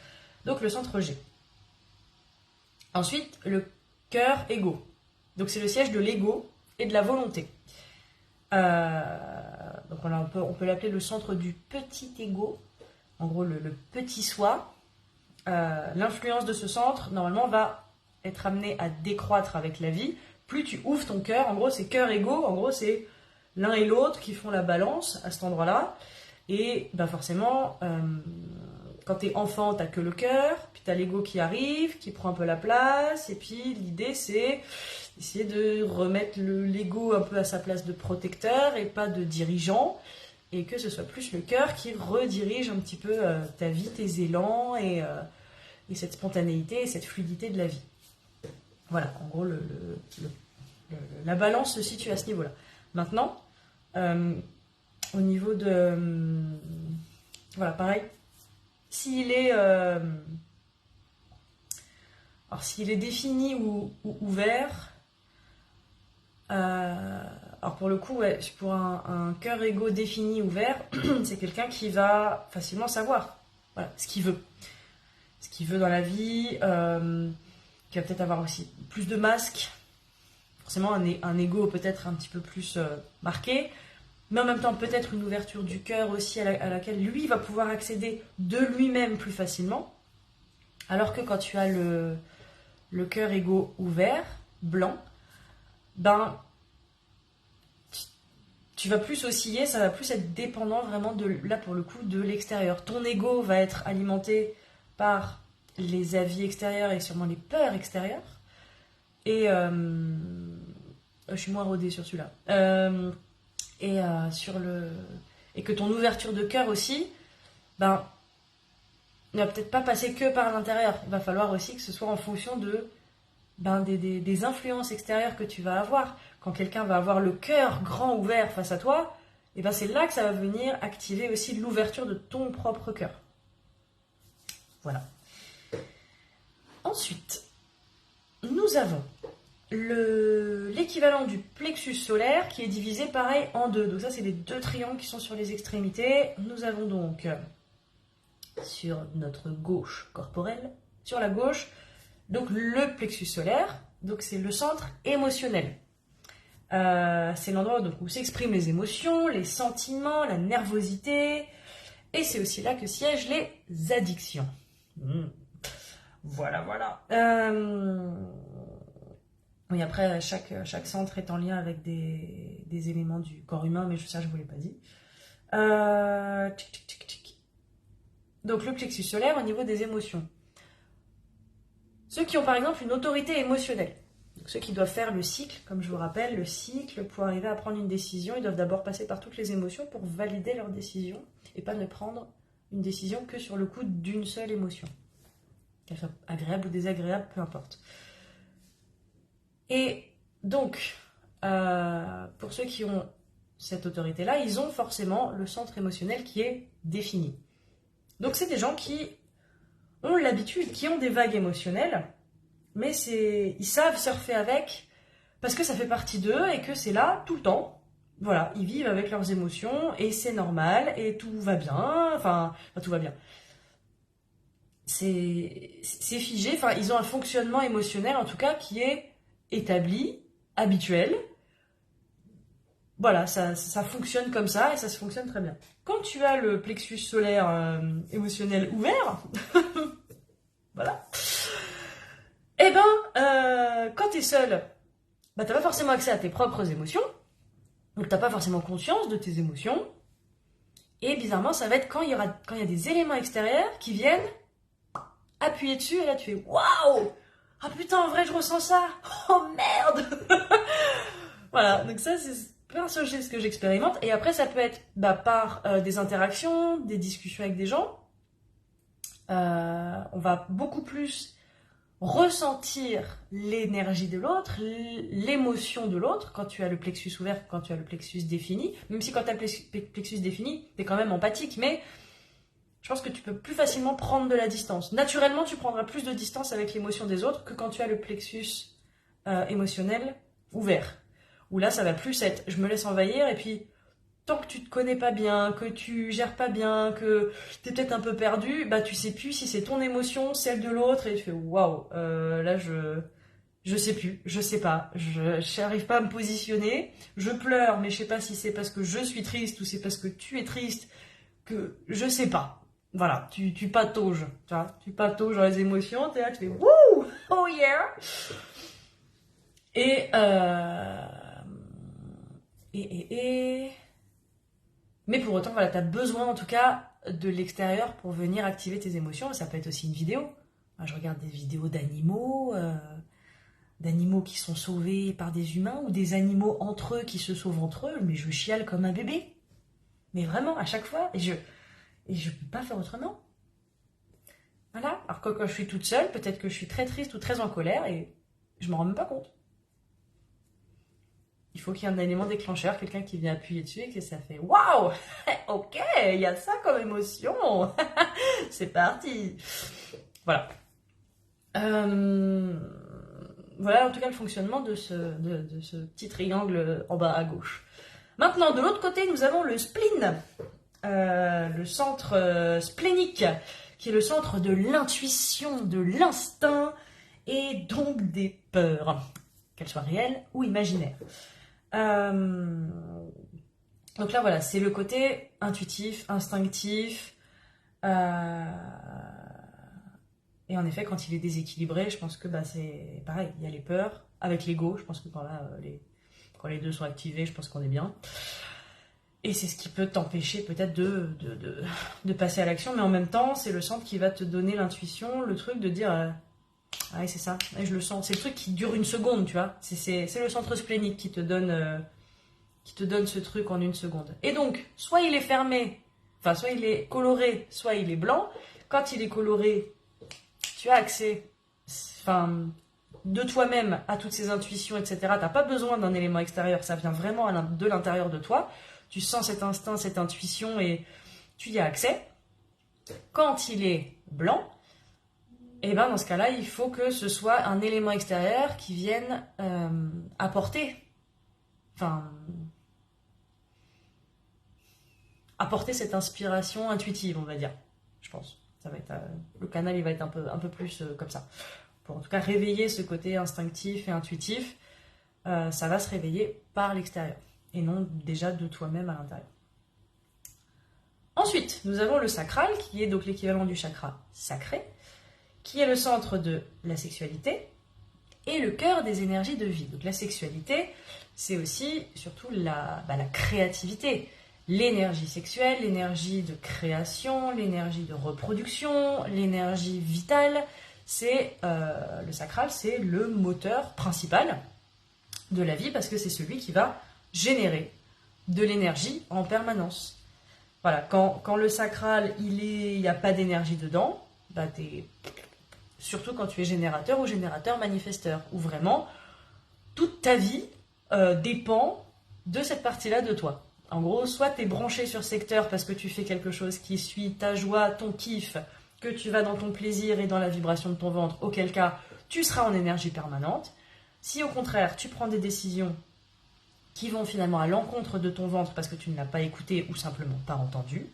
donc le centre G. Ensuite, le cœur égo. Donc c'est le siège de l'ego et de la volonté. Donc voilà, on peut l'appeler le centre du petit ego, en gros le petit soi. L'influence de ce centre, normalement, va être amenée à décroître avec la vie. Plus tu ouvres ton cœur, en gros c'est cœur égo, en gros c'est l'un et l'autre qui font la balance à cet endroit-là. Et bah forcément, quand t'es enfant, t'as que le cœur, puis t'as l'ego qui arrive, qui prend un peu la place, et puis l'idée c'est essayer de remettre l'ego un peu à sa place de protecteur et pas de dirigeant, et que ce soit plus le cœur qui redirige un petit peu ta vie, tes élans, et cette spontanéité et cette fluidité de la vie. Voilà, en gros, la balance se situe à ce niveau-là. Maintenant, au niveau de... voilà, pareil, s'il est... alors, s'il est défini ou ouvert... alors pour le coup, ouais, pour un cœur égo défini ouvert, c'est quelqu'un qui va facilement savoir voilà, ce qu'il veut. Ce qu'il veut dans la vie, qui va peut-être avoir aussi plus de masques, forcément un ego peut-être un petit peu plus marqué, mais en même temps peut-être une ouverture du cœur aussi à laquelle lui va pouvoir accéder de lui-même plus facilement, alors que quand tu as le cœur égo ouvert, blanc, ben tu vas plus osciller, ça va plus être dépendant vraiment là pour le coup de l'extérieur. Ton ego va être alimenté par les avis extérieurs et sûrement les peurs extérieures. Et je suis moins rodée sur celui-là. Et que ton ouverture de cœur aussi, ben, ne va peut-être pas passer que par l'intérieur. Il va falloir aussi que ce soit en fonction des influences extérieures que tu vas avoir. Quand quelqu'un va avoir le cœur grand ouvert face à toi, et ben c'est là que ça va venir activer aussi l'ouverture de ton propre cœur. Voilà. Ensuite, nous avons l'équivalent du plexus solaire qui est divisé pareil en deux. Donc ça, c'est les deux triangles qui sont sur les extrémités. Nous avons donc sur notre gauche corporelle, sur la gauche, donc le plexus solaire, donc c'est le centre émotionnel. C'est l'endroit où s'expriment les émotions, les sentiments, la nervosité, et c'est aussi là que siègent les addictions. Voilà. Oui, après, chaque centre est en lien avec des éléments du corps humain, mais ça, je ne vous l'ai pas dit. Donc, le plexus solaire au niveau des émotions. Ceux qui ont, par exemple, une autorité émotionnelle. Donc, ceux qui doivent faire le cycle, comme je vous rappelle, le cycle, pour arriver à prendre une décision, ils doivent d'abord passer par toutes les émotions pour valider leur décision et pas ne prendre une décision que sur le coup d'une seule émotion. Qu'elle soit agréable ou désagréable, peu importe. Et donc, pour ceux qui ont cette autorité-là, ils ont forcément le centre émotionnel qui est défini. Donc, c'est des gens qui ont l'habitude, qui ont des vagues émotionnelles, mais ils savent surfer avec parce que ça fait partie d'eux et que c'est là tout le temps. Voilà, ils vivent avec leurs émotions et c'est normal et tout va bien. Enfin tout va bien. C'est figé. Enfin, ils ont un fonctionnement émotionnel en tout cas qui est établi habituel. Voilà, ça fonctionne comme ça et ça se fonctionne très bien. Quand tu as le plexus solaire émotionnel ouvert, voilà, eh ben, quand tu es seul, bah, tu n'as pas forcément accès à tes propres émotions, donc tu n'as pas forcément conscience de tes émotions, et bizarrement, ça va être quand il y a des éléments extérieurs qui viennent appuyer dessus, et là tu fais waouh! Ah putain, en vrai, je ressens ça! Oh merde! Voilà, donc ça, c'est plein de choses que j'expérimente. Et après, ça peut être par des interactions, des discussions avec des gens. On va beaucoup plus ressentir l'énergie de l'autre, l'émotion de l'autre quand tu as le plexus ouvert, quand tu as le plexus défini. Même si quand tu as le plexus défini, tu es quand même empathique, mais je pense que tu peux plus facilement prendre de la distance. Naturellement, tu prendras plus de distance avec l'émotion des autres que quand tu as le plexus émotionnel ouvert. Où là, ça va plus être je me laisse envahir et puis tant que tu te connais pas bien, que tu gères pas bien, que t'es peut-être un peu perdu, bah tu sais plus si c'est ton émotion, celle de l'autre, et tu fais waouh, là je sais plus, je sais pas, je n'arrive pas à me positionner, je pleure, mais je sais pas si c'est parce que je suis triste ou c'est parce que tu es triste, que je sais pas. Voilà, tu patauges, tu patauges dans les émotions, t'es là, tu fais wouh, oh yeah. Et mais pour autant, voilà, tu as besoin en tout cas de l'extérieur pour venir activer tes émotions. Ça peut être aussi une vidéo. Moi, je regarde des vidéos d'animaux qui sont sauvés par des humains ou des animaux entre eux qui se sauvent entre eux, mais je chiale comme un bébé. Mais vraiment, à chaque fois, et je peux pas faire autrement. Voilà. Alors que quand je suis toute seule, peut-être que je suis très triste ou très en colère et je m'en rends même pas compte. Il faut qu'il y ait un élément déclencheur, quelqu'un qui vient appuyer dessus et que ça fait waouh, ok, il y a ça comme émotion, c'est parti. Voilà. Voilà en tout cas le fonctionnement de ce petit triangle en bas à gauche. Maintenant, de l'autre côté, nous avons le spleen, le centre splénique, qui est le centre de l'intuition, de l'instinct et donc des peurs, qu'elles soient réelles ou imaginaires. Donc là voilà, c'est le côté intuitif, instinctif, et en effet quand il est déséquilibré, je pense que c'est pareil, il y a les peurs avec l'ego, je pense que quand les deux sont activés, je pense qu'on est bien. Et c'est ce qui peut t'empêcher peut-être de passer à l'action, mais en même temps, c'est le centre qui va te donner l'intuition, le truc de dire ouais, c'est ça, ouais, je le sens. C'est le truc qui dure une seconde, tu vois. C'est le centre splénique qui te donne ce truc en une seconde. Et donc, soit il est fermé, enfin, soit il est coloré, soit il est blanc. Quand il est coloré, tu as accès de toi-même à toutes ces intuitions, etc. Tu n'as pas besoin d'un élément extérieur, ça vient vraiment de l'intérieur de toi. Tu sens cet instinct, cette intuition et tu y as accès. Quand il est blanc, et ben dans ce cas-là, il faut que ce soit un élément extérieur qui vienne apporter cette inspiration intuitive, on va dire. Je pense. Ça va être le canal, il va être un peu plus comme ça. Pour en tout cas réveiller ce côté instinctif et intuitif, ça va se réveiller par l'extérieur et non déjà de toi-même à l'intérieur. Ensuite, nous avons le sacral, qui est donc l'équivalent du chakra sacré, qui est le centre de la sexualité et le cœur des énergies de vie. Donc la sexualité, c'est aussi surtout la créativité, l'énergie sexuelle, l'énergie de création, l'énergie de reproduction, l'énergie vitale. C'est le sacral, c'est le moteur principal de la vie parce que c'est celui qui va générer de l'énergie en permanence. Voilà, quand le sacral, il n'y a pas d'énergie dedans, surtout quand tu es générateur ou générateur manifesteur, où vraiment toute ta vie dépend de cette partie-là de toi. En gros, soit tu es branché sur secteur parce que tu fais quelque chose qui suit ta joie, ton kiff, que tu vas dans ton plaisir et dans la vibration de ton ventre, auquel cas tu seras en énergie permanente. Si au contraire, tu prends des décisions qui vont finalement à l'encontre de ton ventre parce que tu ne l'as pas écouté ou simplement pas entendu,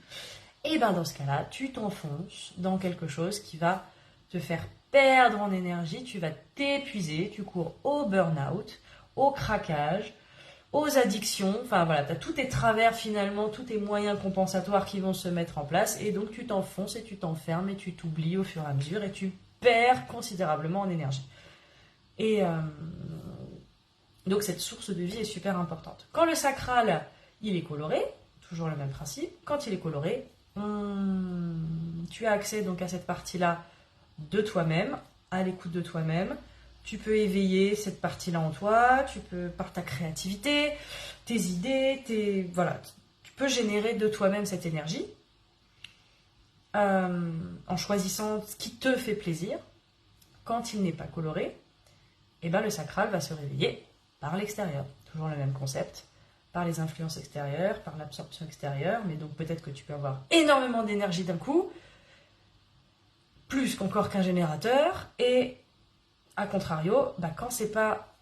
et bien dans ce cas-là, tu t'enfonces dans quelque chose qui va te faire perdre en énergie, tu vas t'épuiser, tu cours au burn-out, au craquage, aux addictions. Enfin voilà, tu as tous tes travers finalement, tous tes moyens compensatoires qui vont se mettre en place. Et donc tu t'enfonces et tu t'enfermes et tu t'oublies au fur et à mesure et tu perds considérablement en énergie. Et donc cette source de vie est super importante. Quand le sacral, il est coloré, toujours le même principe, quand il est coloré, tu as accès donc à cette partie-là de toi-même, à l'écoute de toi-même. Tu peux éveiller cette partie-là en toi, tu peux, par ta créativité, tes idées, voilà, tu peux générer de toi-même cette énergie en choisissant ce qui te fait plaisir. Quand il n'est pas coloré, et ben le sacral va se réveiller par l'extérieur. Toujours le même concept, par les influences extérieures, par l'absorption extérieure, mais donc peut-être que tu peux avoir énormément d'énergie d'un coup, plus qu'encore qu'un générateur, et a contrario, quand c'est pas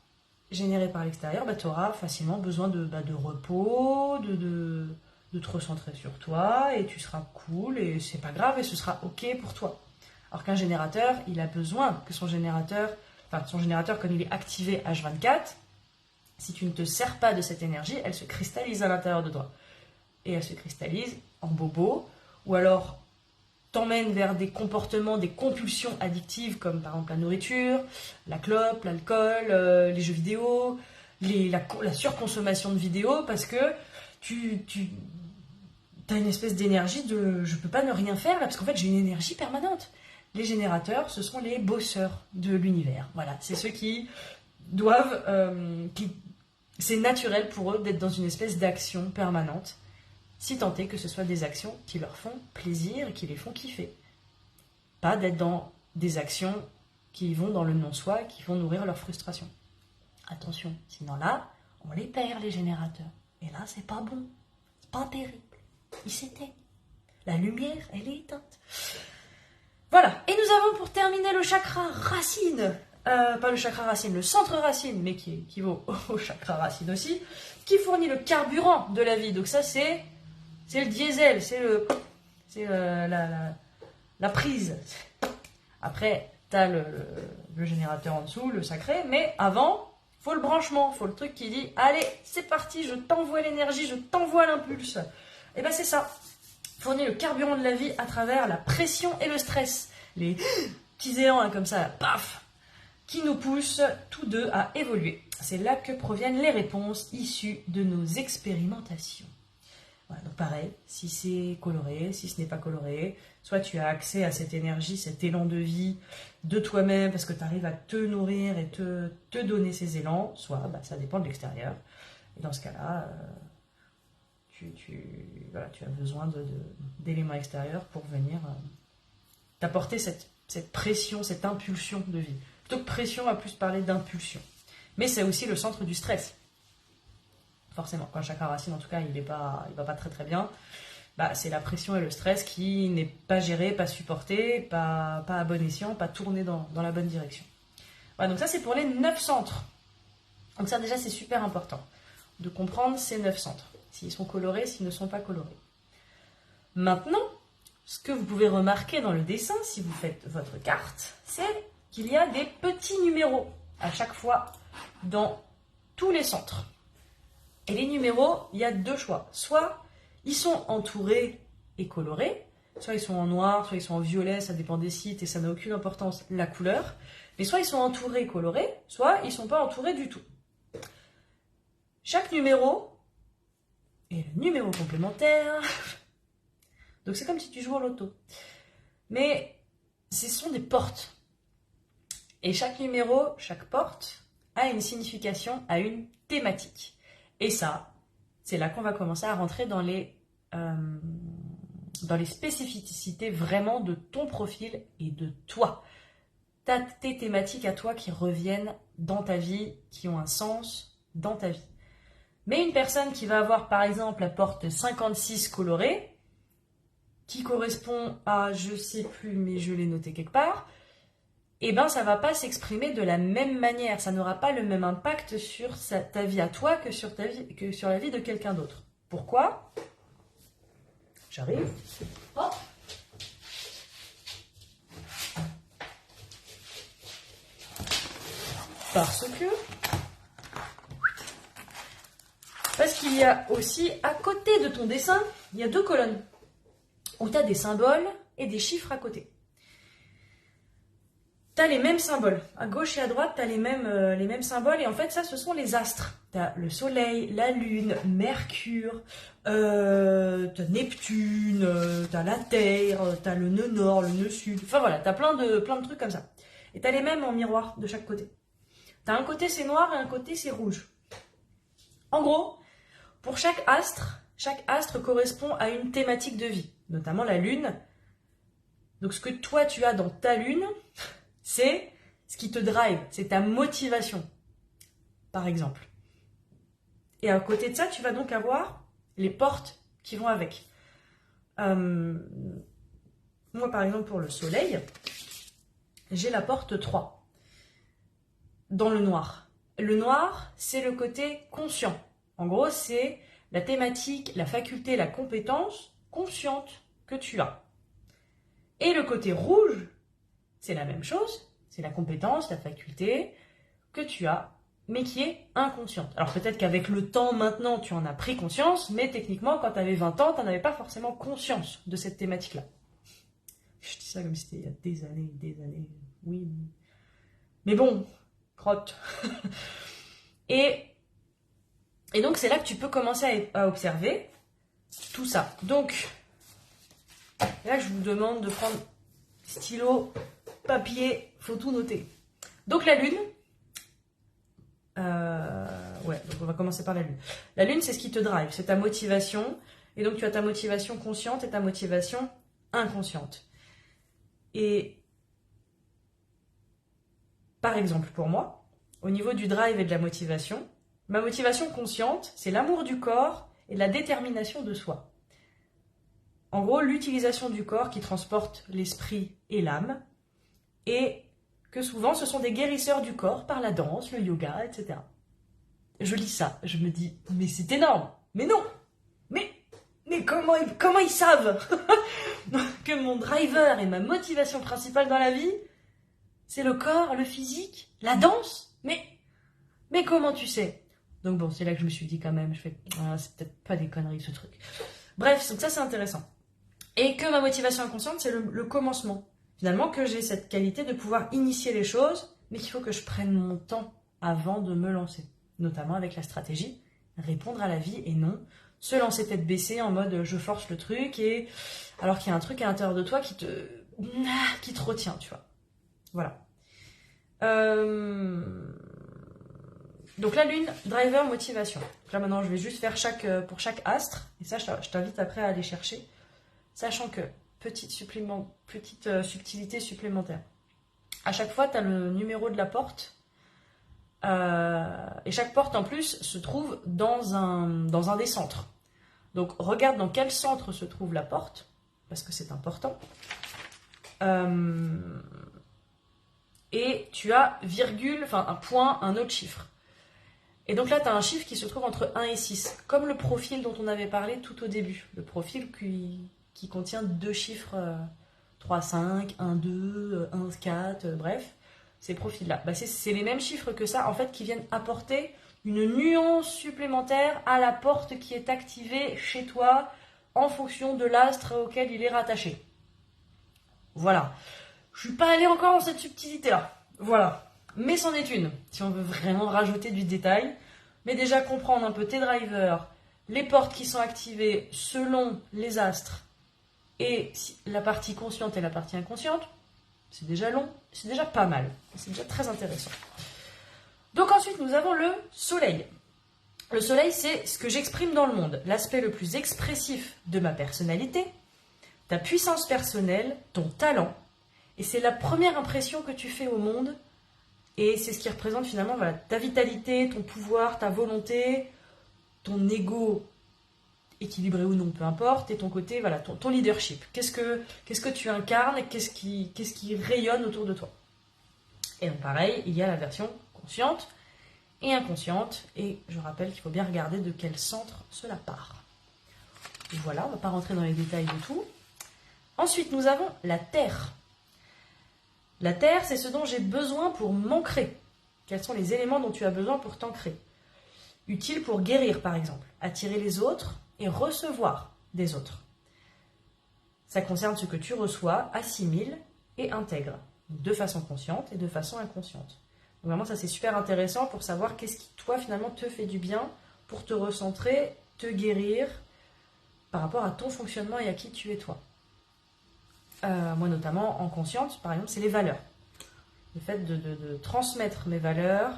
généré par l'extérieur, tu auras facilement besoin de repos, de te recentrer sur toi, et tu seras cool, et c'est pas grave, et ce sera ok pour toi. Alors qu'un générateur, il a besoin que son générateur, quand il est activé H24, si tu ne te sers pas de cette énergie, elle se cristallise à l'intérieur de toi. Et elle se cristallise en bobo, ou alors t'emmène vers des comportements, des compulsions addictives, comme par exemple la nourriture, la clope, l'alcool, les jeux vidéo, la surconsommation de vidéos, parce que tu as une espèce d'énergie de « je peux pas ne rien faire là, parce qu'en fait j'ai une énergie permanente ». Les générateurs, ce sont les bosseurs de l'univers. Voilà, c'est ceux qui doivent... c'est naturel pour eux d'être dans une espèce d'action permanente, si tant est que ce soit des actions qui leur font plaisir et qui les font kiffer. Pas d'être dans des actions qui vont dans le non-soi et qui vont nourrir leur frustration. Attention, sinon là, on les perd les générateurs. Et là, c'est pas bon. C'est pas terrible. Ils s'éteignent. La lumière, elle est éteinte. Voilà. Et nous avons pour terminer le chakra racine. Pas le chakra racine, le centre racine, mais qui équivaut au chakra racine aussi, qui fournit le carburant de la vie. Donc ça, c'est le diesel, c'est la prise. Après, tu as le générateur en dessous, le sacré, mais avant, faut le branchement, faut le truc qui dit « Allez, c'est parti, je t'envoie l'énergie, je t'envoie l'impulse ». Et bien c'est ça, fournit le carburant de la vie à travers la pression et le stress. Les petits élans là, comme ça, paf, qui nous poussent tous deux à évoluer. C'est là que proviennent les réponses issues de nos expérimentations. Voilà, donc pareil, si c'est coloré, si ce n'est pas coloré, soit tu as accès à cette énergie, cet élan de vie de toi-même parce que tu arrives à te nourrir et te donner ces élans, soit ça dépend de l'extérieur. Et dans ce cas-là, tu as besoin d'éléments extérieurs pour venir t'apporter cette pression, cette impulsion de vie. Plutôt que pression, on va plus parler d'impulsion. Mais c'est aussi le centre du stress. Forcément, quand le chakra racine, en tout cas, il va pas très très bien, c'est la pression et le stress qui n'est pas géré, pas supporté, pas à bon escient, pas tourné dans la bonne direction. Voilà, donc ça, c'est pour les 9 centres. Donc ça, déjà, c'est super important de comprendre ces 9 centres. S'ils sont colorés, s'ils ne sont pas colorés. Maintenant, ce que vous pouvez remarquer dans le dessin, si vous faites votre carte, c'est qu'il y a des petits numéros à chaque fois dans tous les centres. Et les numéros, il y a deux choix. Soit ils sont entourés et colorés, soit ils sont en noir, soit ils sont en violet, ça dépend des sites et ça n'a aucune importance la couleur. Mais soit ils sont entourés et colorés, soit ils ne sont pas entourés du tout. Chaque numéro est le numéro complémentaire. Donc c'est comme si tu jouais au loto. Mais ce sont des portes. Et chaque numéro, chaque porte a une signification, a une thématique. Et ça, c'est là qu'on va commencer à rentrer dans les spécificités vraiment de ton profil et de toi. T'as tes thématiques à toi qui reviennent dans ta vie, qui ont un sens dans ta vie. Mais une personne qui va avoir par exemple la porte 56 colorée, qui correspond à je sais plus mais je l'ai noté quelque part, eh ben ça va pas s'exprimer de la même manière, ça n'aura pas le même impact sur ta vie à toi que sur la vie de quelqu'un d'autre. Pourquoi ? J'arrive. Hop. Parce que il y a aussi, à côté de ton dessin, il y a 2 colonnes où tu as des symboles et des chiffres à côté. Tu as les mêmes symboles. À gauche et à droite, tu as les mêmes symboles. Et en fait, ça, ce sont les astres. Tu as le Soleil, la Lune, Mercure, tu as Neptune, tu as la Terre, tu as le nœud nord, le nœud sud. Enfin voilà, tu as plein de trucs comme ça. Et tu as les mêmes en miroir de chaque côté. Tu as un côté c'est noir et un côté c'est rouge. En gros, pour chaque astre correspond à une thématique de vie, notamment la Lune. Donc ce que toi tu as dans ta Lune, c'est ce qui te drive, c'est ta motivation, par exemple. Et à côté de ça, tu vas donc avoir les portes qui vont avec. Moi, par exemple, pour le Soleil, j'ai la porte 3 dans le noir. Le noir, c'est le côté conscient. En gros, c'est la thématique, la faculté, la compétence consciente que tu as. Et le côté rouge, c'est la même chose. C'est la compétence, la faculté que tu as, mais qui est inconsciente. Alors peut-être qu'avec le temps, maintenant, tu en as pris conscience, mais techniquement, quand tu avais 20 ans, tu n'en avais pas forcément conscience de cette thématique-là. Je dis ça comme si c'était il y a des années. Oui. Mais bon, crotte. Et donc, c'est là que tu peux commencer à observer tout ça. Donc, là, je vous demande de prendre stylo, papier, faut tout noter. Donc, la Lune. Donc on va commencer par la Lune. La Lune, c'est ce qui te drive, c'est ta motivation. Et donc, tu as ta motivation consciente et ta motivation inconsciente. Et, par exemple, pour moi, au niveau du drive et de la motivation, ma motivation consciente, c'est l'amour du corps et la détermination de soi. En gros, l'utilisation du corps qui transporte l'esprit et l'âme, et que souvent, ce sont des guérisseurs du corps par la danse, le yoga, etc. Je lis ça, je me dis, mais c'est énorme, mais non, mais comment ils savent que mon driver et ma motivation principale dans la vie, c'est le corps, le physique, la danse, mais comment tu sais? Donc bon, c'est là que je me suis dit quand même, c'est peut-être pas des conneries ce truc. Bref, donc ça c'est intéressant. Et que ma motivation inconsciente, c'est le commencement. Finalement, que j'ai cette qualité de pouvoir initier les choses, mais qu'il faut que je prenne mon temps avant de me lancer. Notamment avec la stratégie, répondre à la vie et non se lancer tête baissée en mode je force le truc, et alors qu'il y a un truc à l'intérieur de toi qui te retient, tu vois. Voilà. Donc la Lune, driver, motivation. Donc là maintenant, je vais juste faire pour chaque astre, et ça, je t'invite après à aller chercher, sachant que petite subtilité supplémentaire. À chaque fois, tu as le numéro de la porte, et chaque porte en plus se trouve dans un des centres. Donc regarde dans quel centre se trouve la porte, parce que c'est important. Et tu as un point, un autre chiffre. Et donc là, tu as un chiffre qui se trouve entre 1 et 6, comme le profil dont on avait parlé tout au début. Le profil qui contient 2 chiffres, 3, 5, 1, 2, 1, 4, bref, ces profils-là. C'est les mêmes chiffres que ça, en fait, qui viennent apporter une nuance supplémentaire à la porte qui est activée chez toi en fonction de l'astre auquel il est rattaché. Voilà. Je suis pas allée encore dans cette subtilité-là. Voilà. Mais c'en est une, si on veut vraiment rajouter du détail. Mais déjà comprendre un peu tes drivers, les portes qui sont activées selon les astres, et la partie consciente et la partie inconsciente, c'est déjà long, c'est déjà pas mal. C'est déjà très intéressant. Donc ensuite, nous avons le Soleil. Le Soleil, c'est ce que j'exprime dans le monde, l'aspect le plus expressif de ma personnalité, ta puissance personnelle, ton talent, et c'est la première impression que tu fais au monde, et c'est ce qui représente finalement ta vitalité, ton pouvoir, ta volonté, ton ego équilibré ou non, peu importe, et ton côté, ton leadership. Qu'est-ce que tu incarnes, qu'est-ce qui rayonne autour de toi. Et donc pareil, il y a la version consciente et inconsciente, et je rappelle qu'il faut bien regarder de quel centre cela part. Et voilà, on ne va pas rentrer dans les détails de tout. Ensuite, nous avons la Terre. La Terre, c'est ce dont j'ai besoin pour m'ancrer. Quels sont les éléments dont tu as besoin pour t'ancrer? utile pour guérir par exemple, attirer les autres et recevoir des autres. Ça concerne ce que tu reçois, assimiles et intègres, de façon consciente et de façon inconsciente. Donc vraiment ça c'est super intéressant pour savoir qu'est-ce qui toi finalement te fait du bien pour te recentrer, te guérir par rapport à ton fonctionnement et à qui tu es toi. Moi notamment en consciente par exemple c'est les valeurs. Le fait de transmettre mes valeurs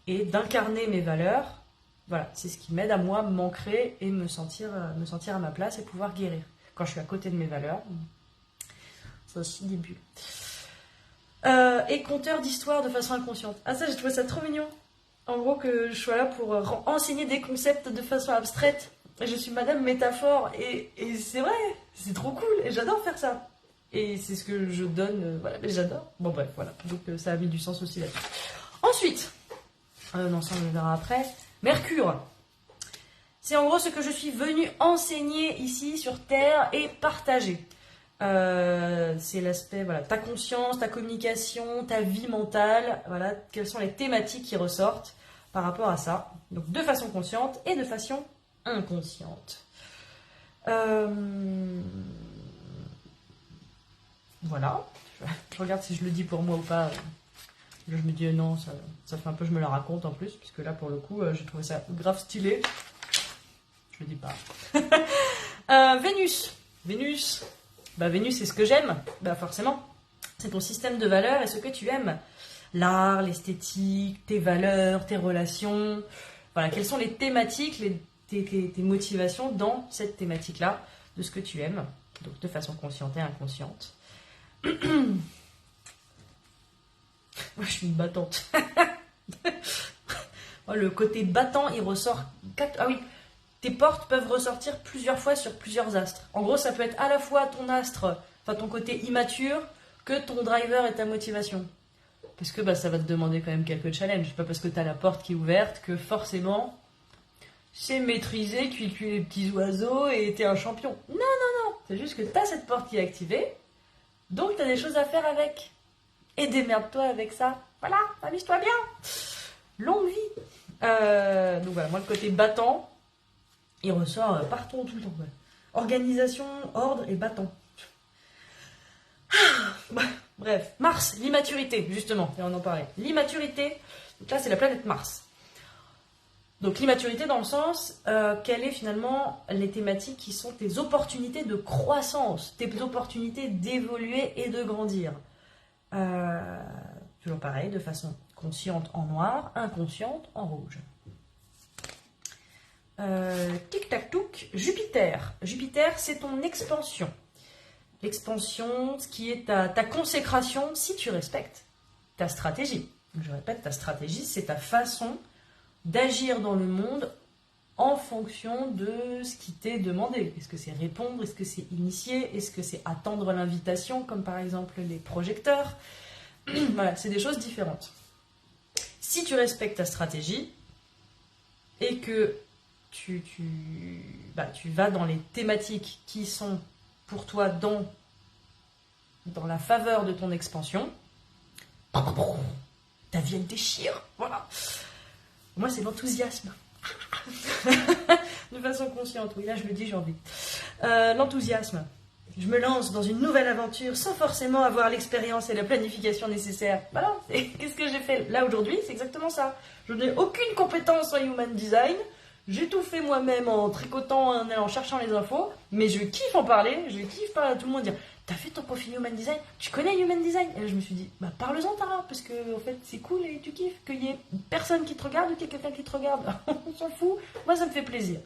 et d'incarner mes valeurs, voilà, c'est ce qui m'aide à moi m'ancrer et me sentir à ma place et pouvoir guérir. Quand je suis à côté de mes valeurs, c'est aussi des bulles. Et conteur d'histoire de façon inconsciente. Ah ça, j'ai trouvé ça trop mignon. En gros, que je sois là pour enseigner des concepts de façon abstraite. Je suis madame métaphore et c'est vrai, c'est trop cool et j'adore faire ça. Et c'est ce que je donne, voilà, mais j'adore. Bon bref, voilà, donc ça a mis du sens aussi là-dessus. Ensuite, non ça on le verra après, Mercure. C'est en gros ce que je suis venue enseigner ici sur Terre et partager. C'est l'aspect, voilà, ta conscience, ta communication, ta vie mentale, voilà, quelles sont les thématiques qui ressortent par rapport à ça. Donc de façon consciente et de façon inconsciente. Voilà. Je regarde si je le dis pour moi ou pas. Je me dis non, ça fait un peu, je me la raconte en plus, puisque là pour le coup, j'ai trouvé ça grave stylé. Je le dis pas. Vénus. Vénus, c'est ce que j'aime. Forcément. C'est ton système de valeurs et ce que tu aimes. L'art, l'esthétique, tes valeurs, tes relations. Voilà, quelles sont les thématiques, tes motivations dans cette thématique-là, de ce que tu aimes. Donc de façon consciente et inconsciente. Moi, je suis une battante. Le côté battant, il ressort... Ah oui, tes portes peuvent ressortir plusieurs fois sur plusieurs astres. En gros, ça peut être à la fois ton astre, enfin ton côté immature, que ton driver et ta motivation. Parce que ça va te demander quand même quelques challenges. Pas parce que tu as la porte qui est ouverte que forcément, c'est maîtriser, cuire les petits oiseaux et t'es un champion. Non. C'est juste que tu as cette porte qui est activée, donc tu as des choses à faire avec. Et démerde-toi avec ça. Voilà, amuse-toi bien. Longue vie. Donc voilà, moi le côté battant, il ressort partout tout le temps. Ouais. Organisation, ordre et battant. Bref, Mars, l'immaturité, justement, et on en parlait. L'immaturité, donc là c'est la planète Mars. Donc l'immaturité dans le sens, quelles sont finalement les thématiques qui sont tes opportunités de croissance, tes opportunités d'évoluer et de grandir. Toujours pareil, de façon consciente en noir, inconsciente en rouge. Tic-tac-touc, Jupiter. Jupiter, c'est ton expansion. L'expansion, ce qui est ta consécration, si tu respectes ta stratégie. Je répète, ta stratégie, c'est ta façon d'agir dans le monde en fonction de ce qui t'est demandé. Est-ce que c'est répondre? Est-ce que c'est initier? Est-ce que c'est attendre l'invitation, comme par exemple les projecteurs? Voilà, c'est des choses différentes. Si tu respectes ta stratégie et que tu vas dans les thématiques qui sont pour toi dans la faveur de ton expansion, ta vie elle déchire. Voilà. Moi c'est l'enthousiasme. De façon consciente, oui, là je le dis, j'ai envie. L'enthousiasme. Je me lance dans une nouvelle aventure sans forcément avoir l'expérience et la planification nécessaires. Voilà, qu'est-ce que j'ai fait là aujourd'hui? C'est exactement ça. Je n'ai aucune compétence en human design. J'ai tout fait moi-même en tricotant, en cherchant les infos. Mais je kiffe en parler. Je kiffe parler à tout le monde dire t'as fait ton profil human design? Tu connais human design? Et là, je me suis dit parle-en Tara, parce que en fait c'est cool et tu kiffes qu'il y ait personne qui te regarde ou qu'il y ait quelqu'un qui te regarde. On s'en fout. Moi ça me fait plaisir.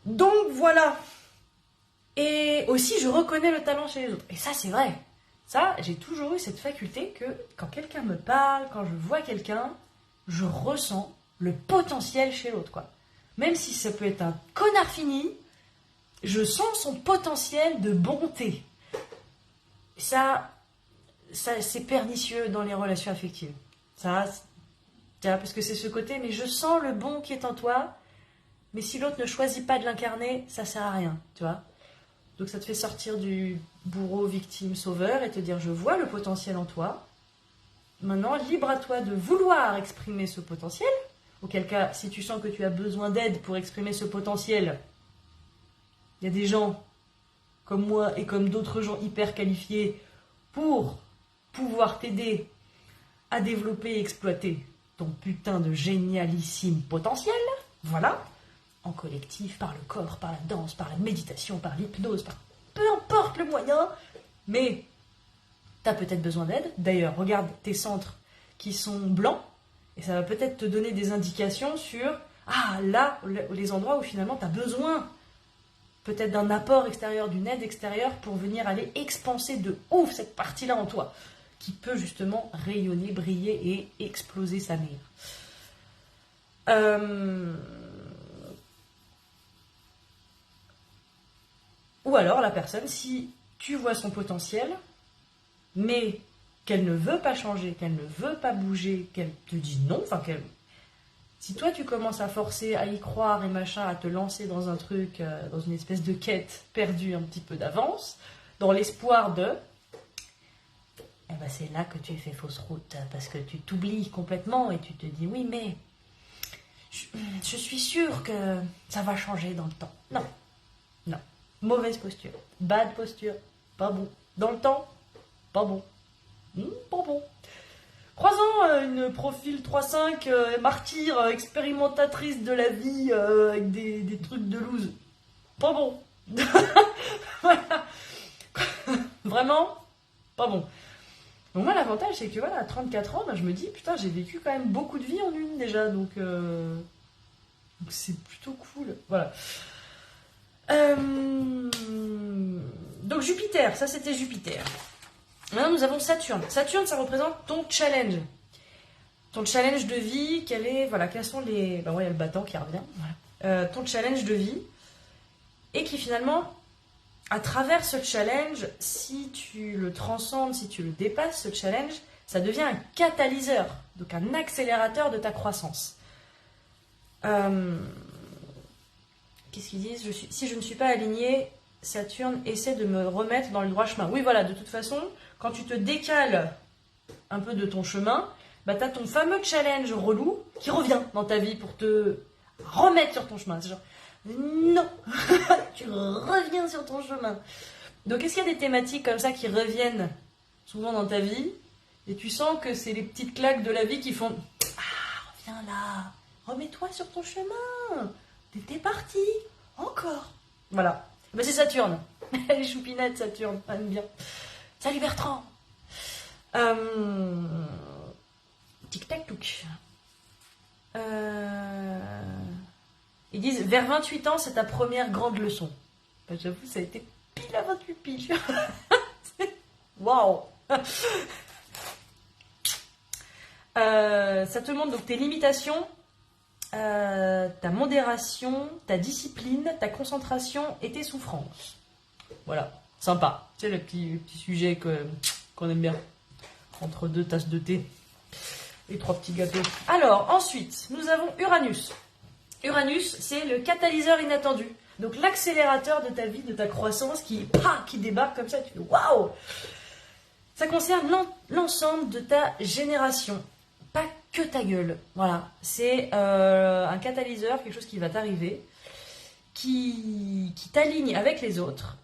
Donc voilà. Et aussi, je reconnais le talent chez les autres. Et ça, c'est vrai. Ça, j'ai toujours eu cette faculté que quand quelqu'un me parle, quand je vois quelqu'un, je ressens le potentiel chez l'autre, quoi. Même si ça peut être un connard fini, je sens son potentiel de bonté. Ça c'est pernicieux dans les relations affectives. Parce que c'est ce côté, mais je sens le bon qui est en toi, mais si l'autre ne choisit pas de l'incarner, ça sert à rien, tu vois. Donc ça te fait sortir du bourreau, victime, sauveur et te dire je vois le potentiel en toi. Maintenant, libre à toi de vouloir exprimer ce potentiel Auquel cas, si tu sens que tu as besoin d'aide pour exprimer ce potentiel, il y a des gens comme moi et comme d'autres gens hyper qualifiés pour pouvoir t'aider à développer et exploiter ton putain de génialissime potentiel. Voilà. En collectif, par le corps, par la danse, par la méditation, par l'hypnose, par peu importe le moyen. Mais tu as peut-être besoin d'aide. D'ailleurs, regarde tes centres qui sont blancs et ça va peut-être te donner des indications sur là, les endroits où finalement tu as besoin peut-être d'un apport extérieur, d'une aide extérieure pour venir aller expanser de ouf cette partie-là en toi qui peut justement rayonner, briller et exploser sa mère. Ou alors la personne, si tu vois son potentiel, mais qu'elle ne veut pas changer, qu'elle ne veut pas bouger, qu'elle te dit non, si toi tu commences à forcer, à y croire et machin, à te lancer dans un truc, dans une espèce de quête perdue un petit peu d'avance, dans l'espoir de... Eh ben c'est là que tu fais fausse route, parce que tu t'oublies complètement et tu te dis oui mais je suis sûre que ça va changer dans le temps. Non, non. Mauvaise posture, bad posture, pas bon. Dans le temps, pas bon. Pas bon. Croisant une profil 3-5, martyr, expérimentatrice de la vie, avec des trucs de loose. Pas bon. Voilà. Vraiment, pas bon. Donc moi l'avantage c'est que voilà, à 34 ans, je me dis putain j'ai vécu quand même beaucoup de vie en une déjà, donc c'est plutôt cool. Voilà. Donc Jupiter, ça c'était Jupiter. Maintenant nous avons Saturne. Saturne ça représente ton challenge. Ton challenge de vie, quels sont les... Ben ouais, il y a le battant qui revient. Voilà. Ton challenge de vie. Et qui finalement, à travers ce challenge, si tu le transcendes, si tu le dépasses, ce challenge, ça devient un catalyseur, donc un accélérateur de ta croissance. Qu'est-ce qu'ils disent ? Si je ne suis pas alignée, Saturne essaie de me remettre dans le droit chemin. Oui, voilà, de toute façon, quand tu te décales un peu de ton chemin, bah, tu as ton fameux challenge relou qui revient dans ta vie pour te remettre sur ton chemin. C'est genre, non, tu reviens sur ton chemin. Donc, est-ce qu'il y a des thématiques comme ça qui reviennent souvent dans ta vie et tu sens que c'est les petites claques de la vie qui font « Ah, reviens là, remets-toi sur ton chemin, t'étais parti, encore ». Voilà, ben, c'est Saturne. Elle est choupinette, Saturne, elle aime bien. Salut Bertrand. Tic-tac-touc. Ils disent, vers 28 ans, c'est ta première grande leçon. Ben, j'avoue, ça a été pile à 28 piges. Waouh. Ça te montre donc tes limitations, ta modération, ta discipline, ta concentration et tes souffrances. Voilà, sympa. C'est le petit sujet qu'on aime bien. Entre 2 tasses de thé et 3 petits gâteaux. Alors, ensuite, nous avons Uranus. Uranus, c'est le catalyseur inattendu. Donc, l'accélérateur de ta vie, de ta croissance qui débarque comme ça. Tu fais waouh! Ça concerne l'ensemble de ta génération. Pas que ta gueule. Voilà. C'est un catalyseur, quelque chose qui va t'arriver, qui t'aligne avec les autres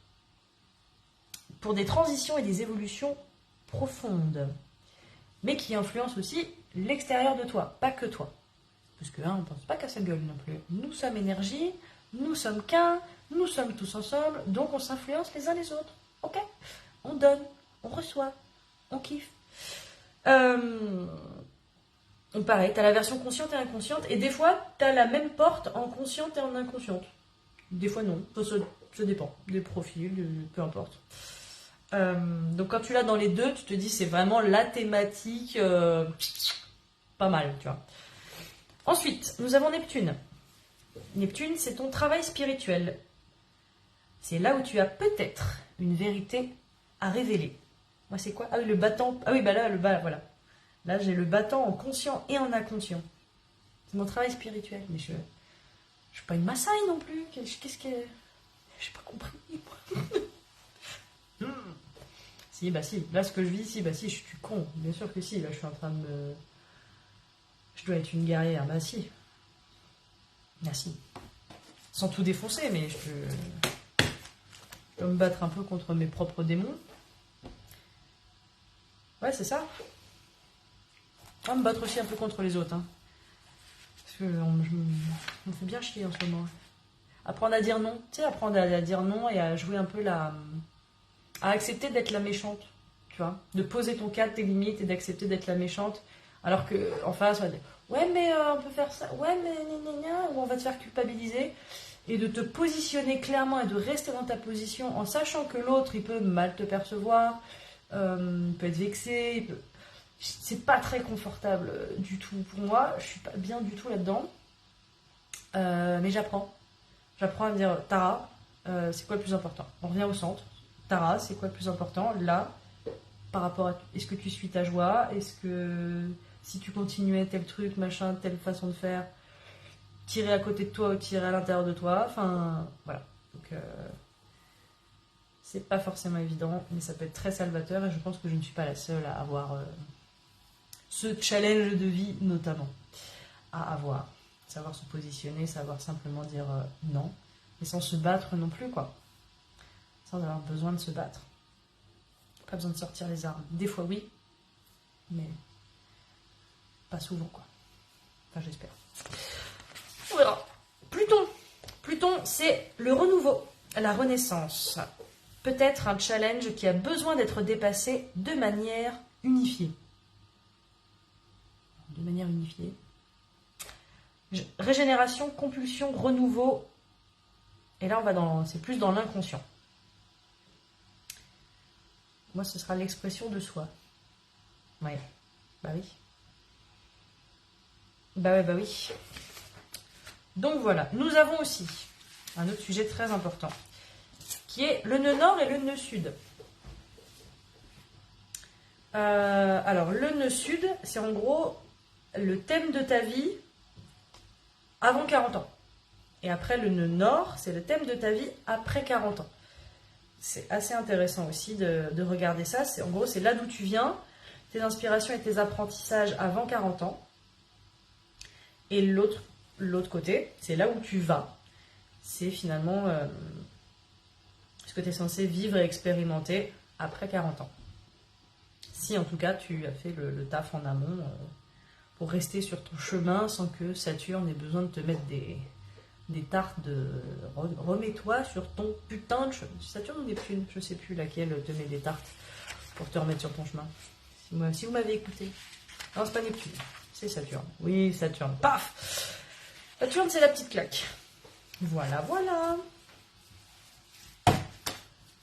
pour des transitions et des évolutions profondes, mais qui influence aussi l'extérieur de toi, pas que toi. Parce que on ne pense pas qu'à sa gueule non plus. Nous sommes énergie, nous sommes qu'un, nous sommes tous ensemble, donc on s'influence les uns les autres. Ok ? On donne, on reçoit, on kiffe. Pareil, tu as la version consciente et inconsciente, et des fois, tu as la même porte en consciente et en inconsciente. Des fois, non. Ça dépend des profils, peu importe. Donc, quand tu l'as dans les deux, tu te dis c'est vraiment la thématique pas mal, tu vois. Ensuite, nous avons Neptune. Neptune, c'est ton travail spirituel. C'est là où tu as peut-être une vérité à révéler. Moi, c'est quoi ? Ah oui, le battant. Ah oui, bah là, voilà. Là, j'ai le battant en conscient et en inconscient. C'est mon travail spirituel. Mais je suis pas une Maasai non plus. Qu'est-ce que... J'ai pas compris. Si, bah si. Là, ce que je vis, si, bah si, je suis con. Bien sûr que si. Là, je suis en train de me... Je dois être une guerrière. Bah si. Merci. Sans tout défoncer, mais je peux me battre un peu contre mes propres démons. Ouais, c'est ça. Me battre aussi un peu contre les autres. Hein. Parce que on me fait bien chier en ce moment. Apprendre à dire non. Tu sais, apprendre à dire non et à jouer un peu à accepter d'être la méchante. Tu vois, de poser ton cadre, tes limites et d'accepter d'être la méchante. Alors qu'en face, on va dire ouais, mais on peut faire ça. Ouais, mais ou on va te faire culpabiliser. Et de te positionner clairement et de rester dans ta position en sachant que l'autre, il peut mal te percevoir, il peut être vexé, c'est pas très confortable du tout pour moi, je suis pas bien du tout là-dedans. Mais j'apprends. J'apprends à me dire, Tara, c'est quoi le plus important? On revient au centre. Tara, c'est quoi le plus important? Là, par rapport à... Est-ce que tu suis ta joie? Est-ce que si tu continuais tel truc, machin, telle façon de faire, tirer à côté de toi ou tirer à l'intérieur de toi? Enfin, voilà. Donc, c'est pas forcément évident, mais ça peut être très salvateur et je pense que je ne suis pas la seule à avoir ce challenge de vie, notamment, à avoir. Savoir se positionner, savoir simplement dire non, mais sans se battre non plus, quoi. Sans avoir besoin de se battre. Pas besoin de sortir les armes. Des fois, oui, mais pas souvent, quoi. Enfin, j'espère. On verra. Pluton. Pluton, c'est le renouveau, la renaissance. Peut-être un challenge qui a besoin d'être dépassé de manière unifiée. De manière unifiée. Régénération, compulsion, renouveau. Et là, c'est plus dans l'inconscient. Moi, ce sera l'expression de soi. Ouais. Bah oui. Bah ouais, bah oui. Donc voilà. Nous avons aussi un autre sujet très important, qui est le nœud nord et le nœud sud. Alors, le nœud sud, c'est en gros le thème de ta vie avant 40 ans. Et après, le nœud nord, c'est le thème de ta vie après 40 ans. C'est assez intéressant aussi de regarder ça. En gros, c'est là d'où tu viens, tes inspirations et tes apprentissages avant 40 ans. Et l'autre côté, c'est là où tu vas. C'est finalement ce que tu es censé vivre et expérimenter après 40 ans. Si en tout cas tu as fait le taf en amont pour rester sur ton chemin sans que Saturne ait besoin de te mettre des tartes de... Remets-toi sur ton putain de chemin. Saturne ou Neptune, je sais plus laquelle te met des tartes pour te remettre sur ton chemin. Si vous m'avez écouté. Non, c'est pas Neptune, c'est Saturne. Oui, Saturne. Paf! Saturne, c'est la petite claque. Voilà, voilà.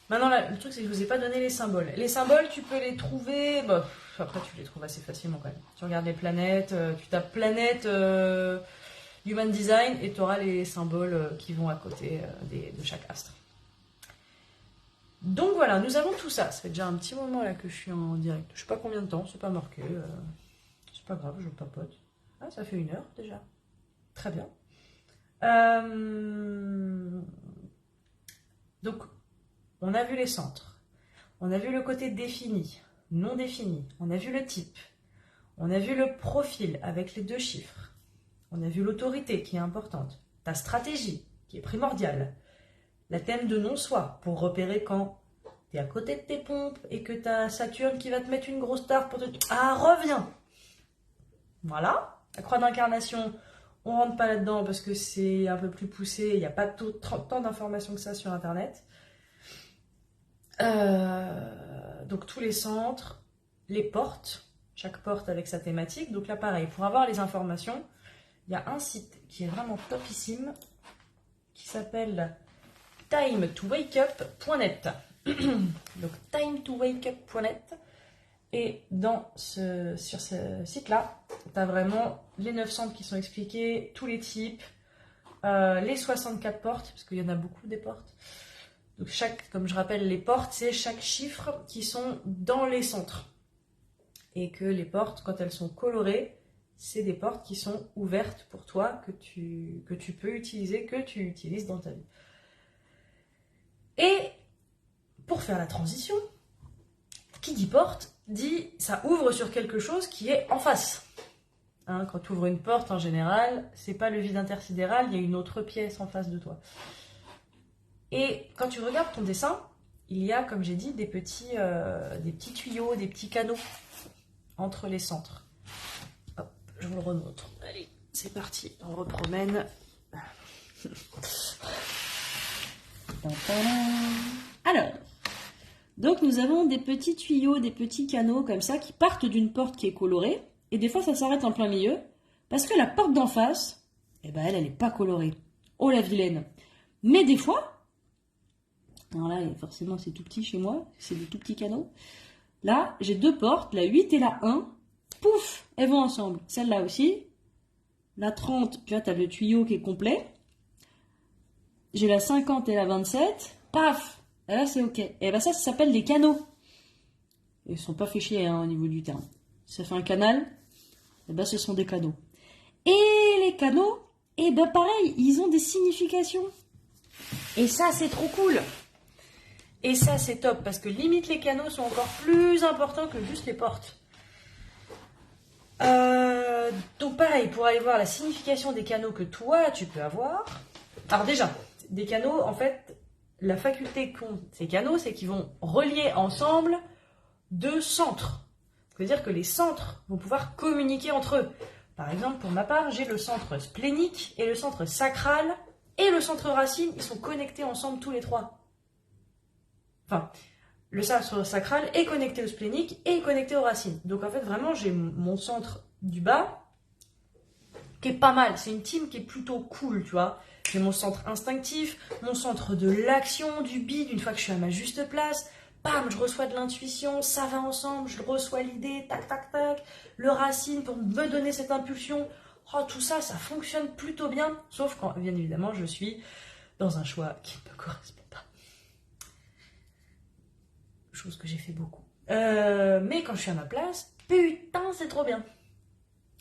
Maintenant, là, le truc, c'est que je vous ai pas donné les symboles. Les symboles, tu peux les trouver... Bah, après, tu les trouves assez facilement quand même. Tu regardes les planètes, tu tapes planète Human Design et tu auras les symboles qui vont à côté de chaque astre. Donc voilà, nous avons tout ça. Ça fait déjà un petit moment là que je suis en direct. Je sais pas combien de temps, c'est pas marqué. C'est pas grave, je papote. Ah, ça fait 1 heure déjà. Très bien. Donc, on a vu les centres. On a vu le côté défini, non défini. On a vu le type. On a vu le profil avec les 2 chiffres. On a vu l'autorité qui est importante. Ta stratégie qui est primordiale. La thème de non-soi pour repérer quand tu es à côté de tes pompes et que tu as Saturne qui va te mettre une grosse tarte pour te dire « Ah, reviens !» Voilà. La croix d'incarnation, on rentre pas là-dedans parce que c'est un peu plus poussé. Il n'y a pas tant d'informations que ça sur Internet. Donc tous les centres, les portes, chaque porte avec sa thématique. Donc là, pareil, pour avoir les informations, il y a un site qui est vraiment topissime qui s'appelle timetowakeup.net. Donc timetowakeup.net. Et sur ce site-là, tu as vraiment les 9 centres qui sont expliqués, tous les types, les 64 portes, parce qu'il y en a beaucoup des portes. Donc comme je rappelle, les portes, c'est chaque chiffre qui sont dans les centres. Et que les portes, quand elles sont colorées, c'est des portes qui sont ouvertes pour toi, que tu peux utiliser, que tu utilises dans ta vie. Et pour faire la transition, qui dit porte, dit ça ouvre sur quelque chose qui est en face. Hein, quand tu ouvres une porte, en général, c'est pas le vide intersidéral, il y a une autre pièce en face de toi. Et quand tu regardes ton dessin, il y a, comme j'ai dit, des petits tuyaux, des petits canaux entre les centres. Hop, je vous le remontre. Allez, c'est parti, on repromène. Alors, donc nous avons des petits tuyaux, des petits canaux comme ça qui partent d'une porte qui est colorée. Et des fois, ça s'arrête en plein milieu, parce que la porte d'en face, eh ben, elle n'est pas colorée. Oh la vilaine. Mais des fois, alors là, forcément, c'est tout petit chez moi, c'est des tout petits canaux. Là, j'ai 2 portes, la 8 et la 1, pouf, elles vont ensemble. Celle-là aussi, la 30, tu vois, tu as le tuyau qui est complet. J'ai la 50 et la 27, paf, et là, c'est OK. Et ben ça s'appelle des canaux. Ils ne sont pas fichés au niveau du terme. Ça fait un canal, et ben ce sont des canaux. Et les canaux, et ben pareil, ils ont des significations. Et ça, c'est trop cool. Et ça, c'est top, parce que limite, les canaux sont encore plus importants que juste les portes. Donc pareil, pour aller voir la signification des canaux que toi, tu peux avoir. Alors déjà, des canaux, en fait, la faculté qu'ont ces canaux, c'est qu'ils vont relier ensemble 2 centres. C'est-à-dire que les centres vont pouvoir communiquer entre eux. Par exemple, pour ma part, j'ai le centre splénique et le centre sacral et le centre racine. Ils sont connectés ensemble tous les 3. Enfin, le centre sacral est connecté au splénique et connecté aux racines. Donc en fait, vraiment, j'ai mon centre du bas qui est pas mal. C'est une team qui est plutôt cool, tu vois. J'ai mon centre instinctif, mon centre de l'action, du bide, une fois que je suis à ma juste place. Bam, je reçois de l'intuition, ça va ensemble, je reçois l'idée, tac, tac, tac. Le racine pour me donner cette impulsion. Oh, tout ça, ça fonctionne plutôt bien. Sauf quand, bien évidemment, je suis dans un choix qui ne me correspond pas. Chose que j'ai fait beaucoup. Mais quand je suis à ma place, putain, c'est trop bien.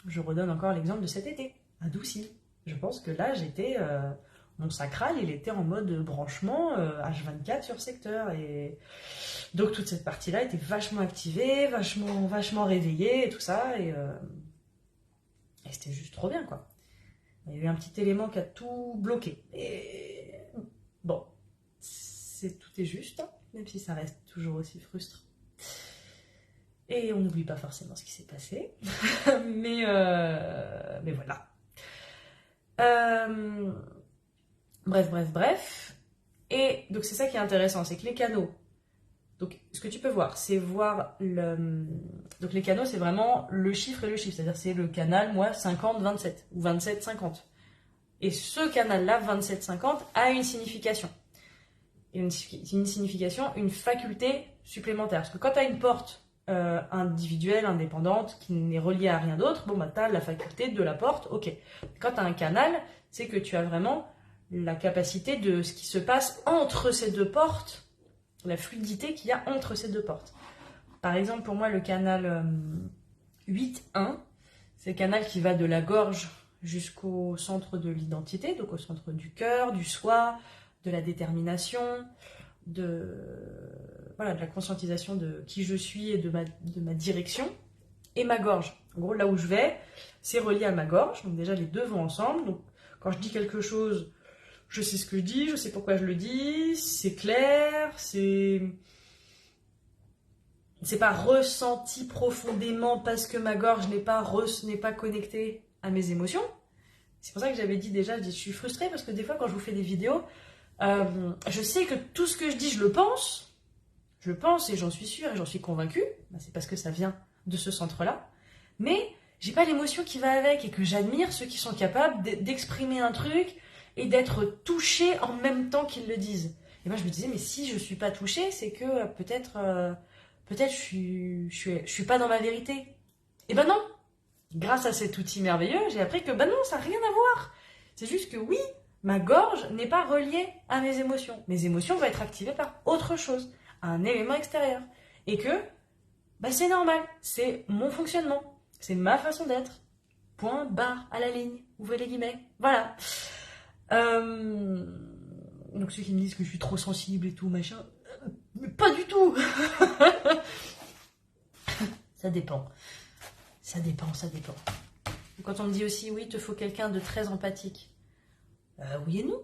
Je redonne encore l'exemple de cet été, à Doucy. Je pense que là, j'étais... mon sacral, il était en mode branchement H24 sur secteur. Et donc, toute cette partie-là était vachement activée, vachement réveillée et tout ça. Et c'était juste trop bien, quoi. Il y a eu un petit élément qui a tout bloqué. Et bon, tout est juste, hein, même si ça reste toujours aussi frustrant. Et on n'oublie pas forcément ce qui s'est passé. mais voilà. Bref. Et donc c'est ça qui est intéressant, c'est que les canaux, donc ce que tu peux voir, c'est voir donc les canaux, c'est vraiment le chiffre et le chiffre, c'est-à-dire c'est le canal, moi, 50-27, ou 27-50. Et ce canal-là, 27-50, a une signification. Et une signification, une faculté supplémentaire. Parce que quand tu as une porte individuelle, indépendante, qui n'est reliée à rien d'autre, bon, bah, tu as la faculté de la porte, ok. Quand tu as un canal, c'est que tu as vraiment la capacité de ce qui se passe entre ces 2 portes, la fluidité qu'il y a entre ces 2 portes. Par exemple, pour moi, le canal 8-1, c'est le canal qui va de la gorge jusqu'au centre de l'identité, donc au centre du cœur, du soi, de la détermination, de la conscientisation de qui je suis et de ma direction, et ma gorge. En gros, là où je vais, c'est relié à ma gorge, donc déjà les 2 vont ensemble. Donc quand je dis quelque chose, je sais ce que je dis, je sais pourquoi je le dis, c'est clair, c'est pas ressenti profondément parce que ma gorge n'est pas connectée à mes émotions. C'est pour ça que j'avais dit déjà, je suis frustrée parce que des fois quand je vous fais des vidéos, je sais que tout ce que je dis, je le pense et j'en suis sûre et j'en suis convaincue, c'est parce que ça vient de ce centre-là, mais j'ai pas l'émotion qui va avec et que j'admire ceux qui sont capables d'exprimer un truc et d'être touchés en même temps qu'ils le disent. Et moi je me disais, mais si je suis pas touchée, c'est que peut-être je suis pas dans ma vérité. Et ben non, grâce à cet outil merveilleux, j'ai appris que ben non, ça n'a rien à voir. C'est juste que oui, ma gorge n'est pas reliée à mes émotions. Mes émotions vont être activées par autre chose, un élément extérieur. Et que c'est normal, c'est mon fonctionnement, c'est ma façon d'être. Point, barre, à la ligne, ouvrez les guillemets. Voilà. Donc ceux qui me disent que je suis trop sensible et tout, machin, mais pas du tout. Ça dépend. Quand on me dit aussi, oui, il te faut quelqu'un de très empathique. Oui et non.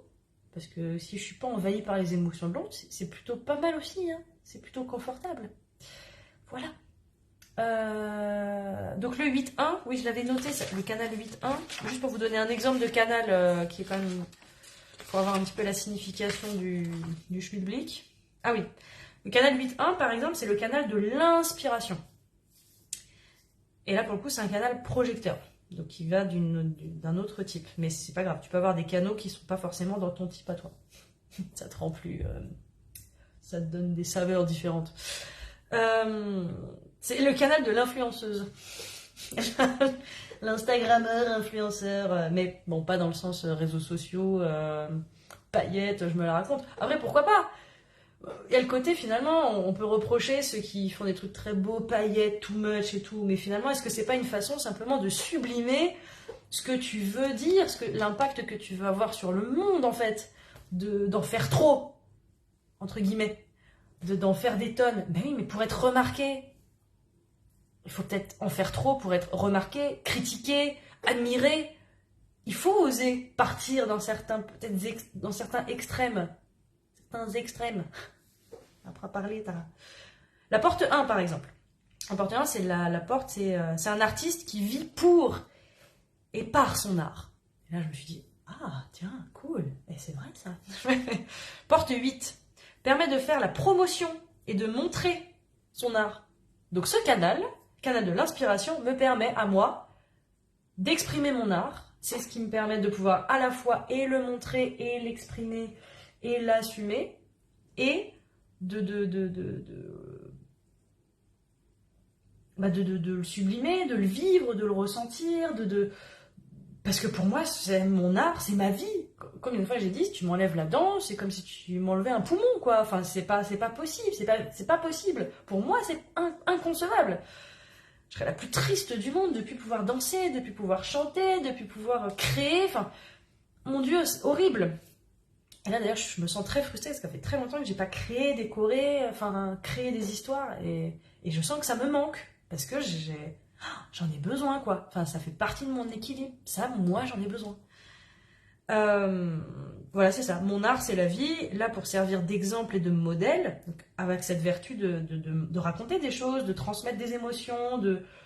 Parce que si je suis pas envahie par les émotions de l'autre, c'est plutôt pas mal aussi. Hein. C'est plutôt confortable. Voilà. Donc le 8.1, oui, je l'avais noté, le canal 8.1. Juste pour vous donner un exemple de canal qui est quand même... pour avoir un petit peu la signification du Schmidblick. Ah oui. Le canal 8.1, par exemple, c'est le canal de l'inspiration. Et là, pour le coup, c'est un canal projecteur. Donc, qui va d'un autre type. Mais c'est pas grave. Tu peux avoir des canaux qui sont pas forcément dans ton type à toi. Ça te rend plus... ça te donne des saveurs différentes. C'est le canal de l'influenceuse. L'instagrammeur, influenceur. Mais bon, pas dans le sens réseaux sociaux, paillettes, je me la raconte. Après, pourquoi pas? Il y a le côté, finalement, on peut reprocher ceux qui font des trucs très beaux, paillettes, too much et tout, mais finalement, est-ce que c'est pas une façon simplement de sublimer ce que tu veux dire, l'impact que tu veux avoir sur le monde, en fait, d'en faire trop, entre guillemets, d'en faire des tonnes. Ben oui, mais pour être remarqué, il faut peut-être en faire trop pour être remarqué, critiqué, admiré. Il faut oser partir dans certains extrêmes. Certains extrêmes. Après parler, la porte 1, par exemple. La porte 1, c'est la porte, c'est un artiste qui vit pour et par son art. Et là, je me suis dit, ah, tiens, cool. Et c'est vrai, ça. Porte 8 permet de faire la promotion et de montrer son art. Donc ce canal de l'inspiration, me permet à moi d'exprimer mon art. C'est ce qui me permet de pouvoir à la fois et le montrer et l'exprimer et l'assumer et de le sublimer, de le vivre, de le ressentir, parce que pour moi, c'est mon art, c'est ma vie. Comme une fois j'ai dit, si tu m'enlèves la dent, c'est comme si tu m'enlevais un poumon, quoi. Enfin, c'est pas possible, c'est pas possible. Pour moi, c'est inconcevable. Je serais la plus triste du monde depuis pouvoir danser, depuis pouvoir chanter, depuis pouvoir créer. Enfin, mon Dieu, c'est horrible. Et là, d'ailleurs, je me sens très frustrée parce que ça fait très longtemps que j'ai pas créé, décoré, créé des histoires. Et je sens que ça me manque parce que j'en ai besoin, quoi. Enfin, ça fait partie de mon équilibre. Ça, moi, j'en ai besoin. Voilà, c'est ça. Mon art, c'est la vie. Là, pour servir d'exemple et de modèle, donc, avec cette vertu de raconter des choses, de transmettre des émotions,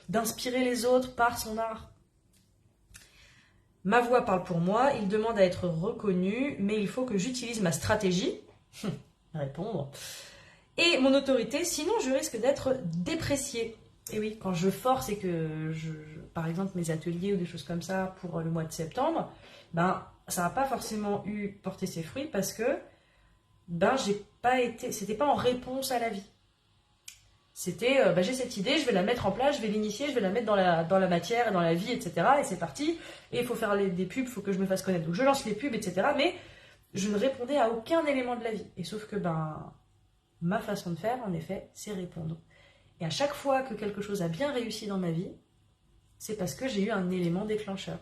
d'inspirer les autres par son art. Ma voix parle pour moi, il demande à être reconnu, mais il faut que j'utilise ma stratégie, répondre, et mon autorité, sinon je risque d'être dépréciée. Et oui, quand je force et que par exemple mes ateliers ou des choses comme ça pour le mois de septembre, ben ça n'a pas forcément porté ses fruits parce que c'était pas en réponse à la vie. C'était, j'ai cette idée, je vais la mettre en place, je vais l'initier, je vais la mettre dans la matière, et dans la vie, etc. Et c'est parti. Et il faut faire des pubs, il faut que je me fasse connaître. Donc je lance les pubs, etc. Mais je ne répondais à aucun élément de la vie. Et sauf que, ma façon de faire, en effet, c'est répondre. Et à chaque fois que quelque chose a bien réussi dans ma vie, c'est parce que j'ai eu un élément déclencheur.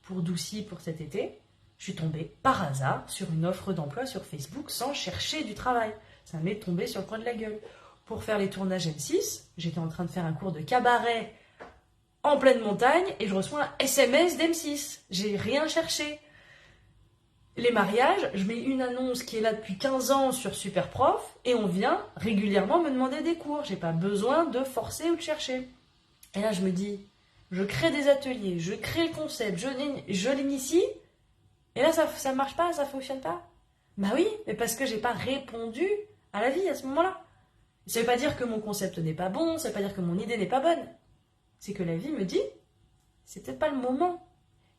Pour Doucy, pour cet été, je suis tombée par hasard sur une offre d'emploi sur Facebook sans chercher du travail. Ça m'est tombé sur le coin de la gueule. Pour faire les tournages M6, j'étais en train de faire un cours de cabaret en pleine montagne et je reçois un SMS d'M6. J'ai rien cherché. Les mariages, je mets une annonce qui est là depuis 15 ans sur Superprof et on vient régulièrement me demander des cours. J'ai pas besoin de forcer ou de chercher. Et là, je me dis, je crée des ateliers, je crée le concept, je l'initie et là, ça marche pas, ça fonctionne pas. Bah oui, mais parce que j'ai pas répondu à la vie à ce moment-là. Ça ne veut pas dire que mon concept n'est pas bon, ça ne veut pas dire que mon idée n'est pas bonne. C'est que la vie me dit, c'est peut-être pas le moment.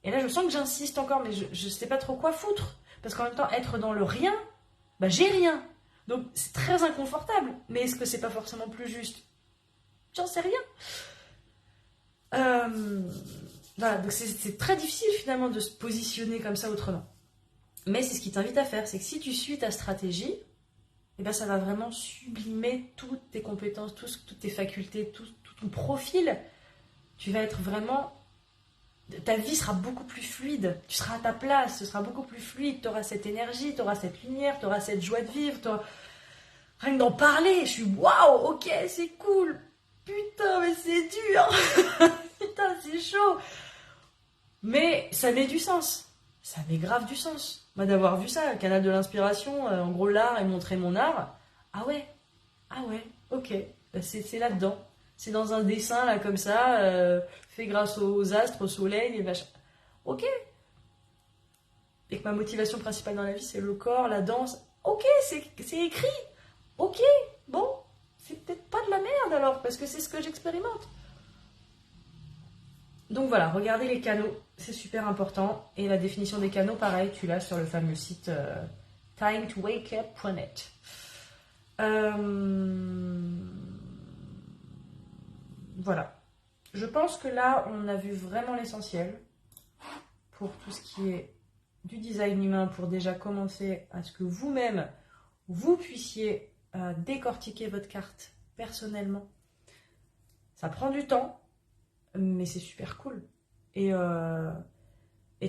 Et là, je sens que j'insiste encore, mais je ne sais pas trop quoi foutre. Parce qu'en même temps, être dans le rien, j'ai rien. Donc, c'est très inconfortable. Mais est-ce que c'est pas forcément plus juste? J'en sais rien. Voilà, donc c'est très difficile finalement de se positionner comme ça autrement. Mais c'est ce qui t'invite à faire, c'est que si tu suis ta stratégie, ça va vraiment sublimer toutes tes compétences, toutes tes facultés, tout ton profil. Tu vas être vraiment... Ta vie sera beaucoup plus fluide. Tu seras à ta place, ce sera beaucoup plus fluide. Tu auras cette énergie, tu auras cette lumière, tu auras cette joie de vivre. Rien que d'en parler, je suis waouh, ok, c'est cool. Putain, mais c'est dur. Putain, c'est chaud. Mais ça met du sens. Ça met grave du sens. Moi, d'avoir vu ça, le canal de l'inspiration, en gros, l'art et montrer mon art. Ah ouais, ok. Bah, c'est là-dedans. C'est dans un dessin, là, comme ça, fait grâce aux astres, au soleil, et machin. Ok. Et que ma motivation principale dans la vie, c'est le corps, la danse. Ok, c'est écrit. Ok, bon. C'est peut-être pas de la merde alors, parce que c'est ce que j'expérimente. Donc voilà, regardez les canaux, c'est super important. Et la définition des canaux, pareil, tu l'as sur le fameux site timetowakeup.net. Voilà. Je pense que là, on a vu vraiment l'essentiel pour tout ce qui est du design humain, pour déjà commencer à ce que vous-même, vous puissiez décortiquer votre carte personnellement. Ça prend du temps, mais c'est super cool. Et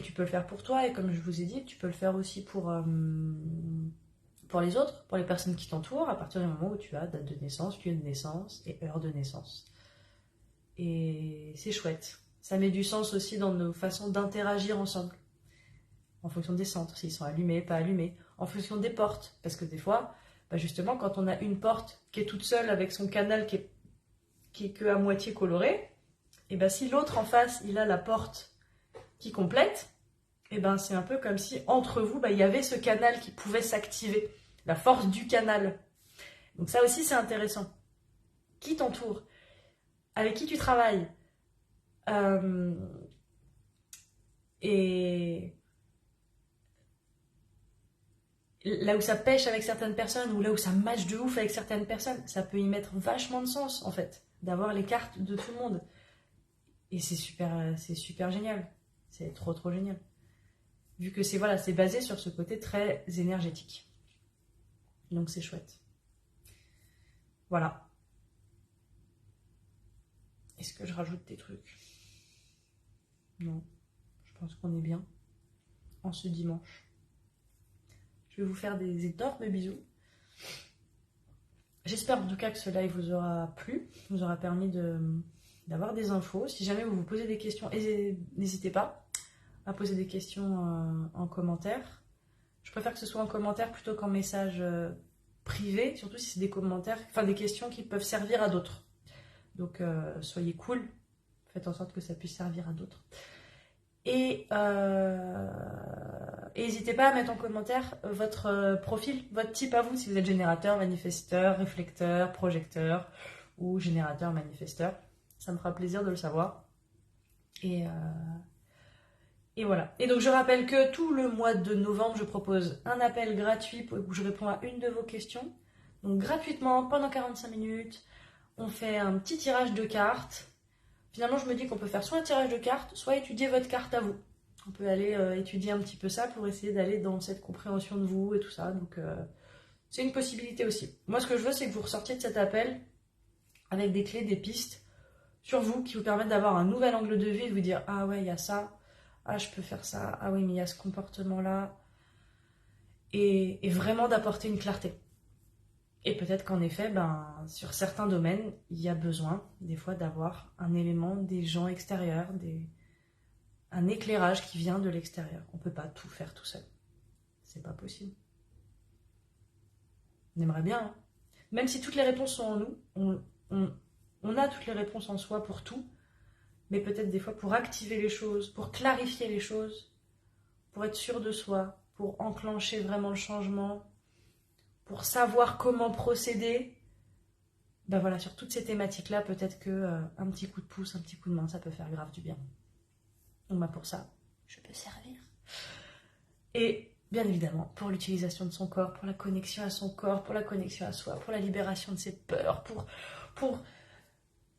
tu peux le faire pour toi, et comme je vous ai dit, tu peux le faire aussi pour les autres, pour les personnes qui t'entourent, à partir du moment où tu as date de naissance, lieu de naissance et heure de naissance. Et c'est chouette. Ça met du sens aussi dans nos façons d'interagir ensemble. En fonction des centres, s'ils sont allumés, pas allumés. En fonction des portes. Parce que des fois, justement, quand on a une porte qui est toute seule avec son canal qui est que à moitié coloré, et si l'autre en face, il a la porte qui complète, et c'est un peu comme si entre vous, il y avait ce canal qui pouvait s'activer. La force du canal. Donc ça aussi, c'est intéressant. Qui t'entoure? Avec qui tu travailles? Et là où ça pêche avec certaines personnes, ou là où ça match de ouf avec certaines personnes, ça peut y mettre vachement de sens, en fait, d'avoir les cartes de tout le monde. Et c'est super génial. C'est trop génial. Vu que c'est basé sur ce côté très énergétique. Donc c'est chouette. Voilà. Est-ce que je rajoute des trucs? Non. Je pense qu'on est bien. En ce dimanche. Je vais vous faire des énormes bisous. J'espère en tout cas que ce live vous aura plu, vous aura permis d'avoir des infos. Si jamais vous vous posez des questions, n'hésitez pas à poser des questions en commentaire. Je préfère que ce soit en commentaire plutôt qu'en message privé, surtout si c'est des commentaires, des questions qui peuvent servir à d'autres. Donc soyez cool, faites en sorte que ça puisse servir à d'autres. Et n'hésitez pas à mettre en commentaire votre profil, votre type à vous, si vous êtes générateur, manifesteur, réflecteur, projecteur ou générateur, manifesteur. Ça me fera plaisir de le savoir. Et voilà. Et donc je rappelle que tout le mois de novembre, je propose un appel gratuit où je réponds à une de vos questions. Donc gratuitement, pendant 45 minutes, on fait un petit tirage de cartes. Finalement, je me dis qu'on peut faire soit un tirage de cartes, soit étudier votre carte à vous. On peut aller étudier un petit peu ça pour essayer d'aller dans cette compréhension de vous et tout ça. Donc, c'est une possibilité aussi. Moi, ce que je veux, c'est que vous ressortiez de cet appel avec des clés, des pistes sur vous qui vous permettent d'avoir un nouvel angle de vue et de vous dire « Ah ouais, il y a ça. Ah, je peux faire ça. Ah oui, mais il y a ce comportement-là. » Et vraiment d'apporter une clarté. Et peut-être qu'en effet, sur certains domaines, il y a besoin, des fois, d'avoir un élément, des gens extérieurs, un éclairage qui vient de l'extérieur. On ne peut pas tout faire tout seul. C'est pas possible. On aimerait bien, hein. Même si toutes les réponses sont en nous, on a toutes les réponses en soi pour tout, mais peut-être des fois pour activer les choses, pour clarifier les choses, pour être sûr de soi, pour enclencher vraiment le changement, pour savoir comment procéder, sur toutes ces thématiques-là, peut-être qu'un petit coup de pouce, un petit coup de main, ça peut faire grave du bien. Donc pour ça, je peux servir. Et bien évidemment, pour l'utilisation de son corps, pour la connexion à son corps, pour la connexion à soi, pour la libération de ses peurs, pour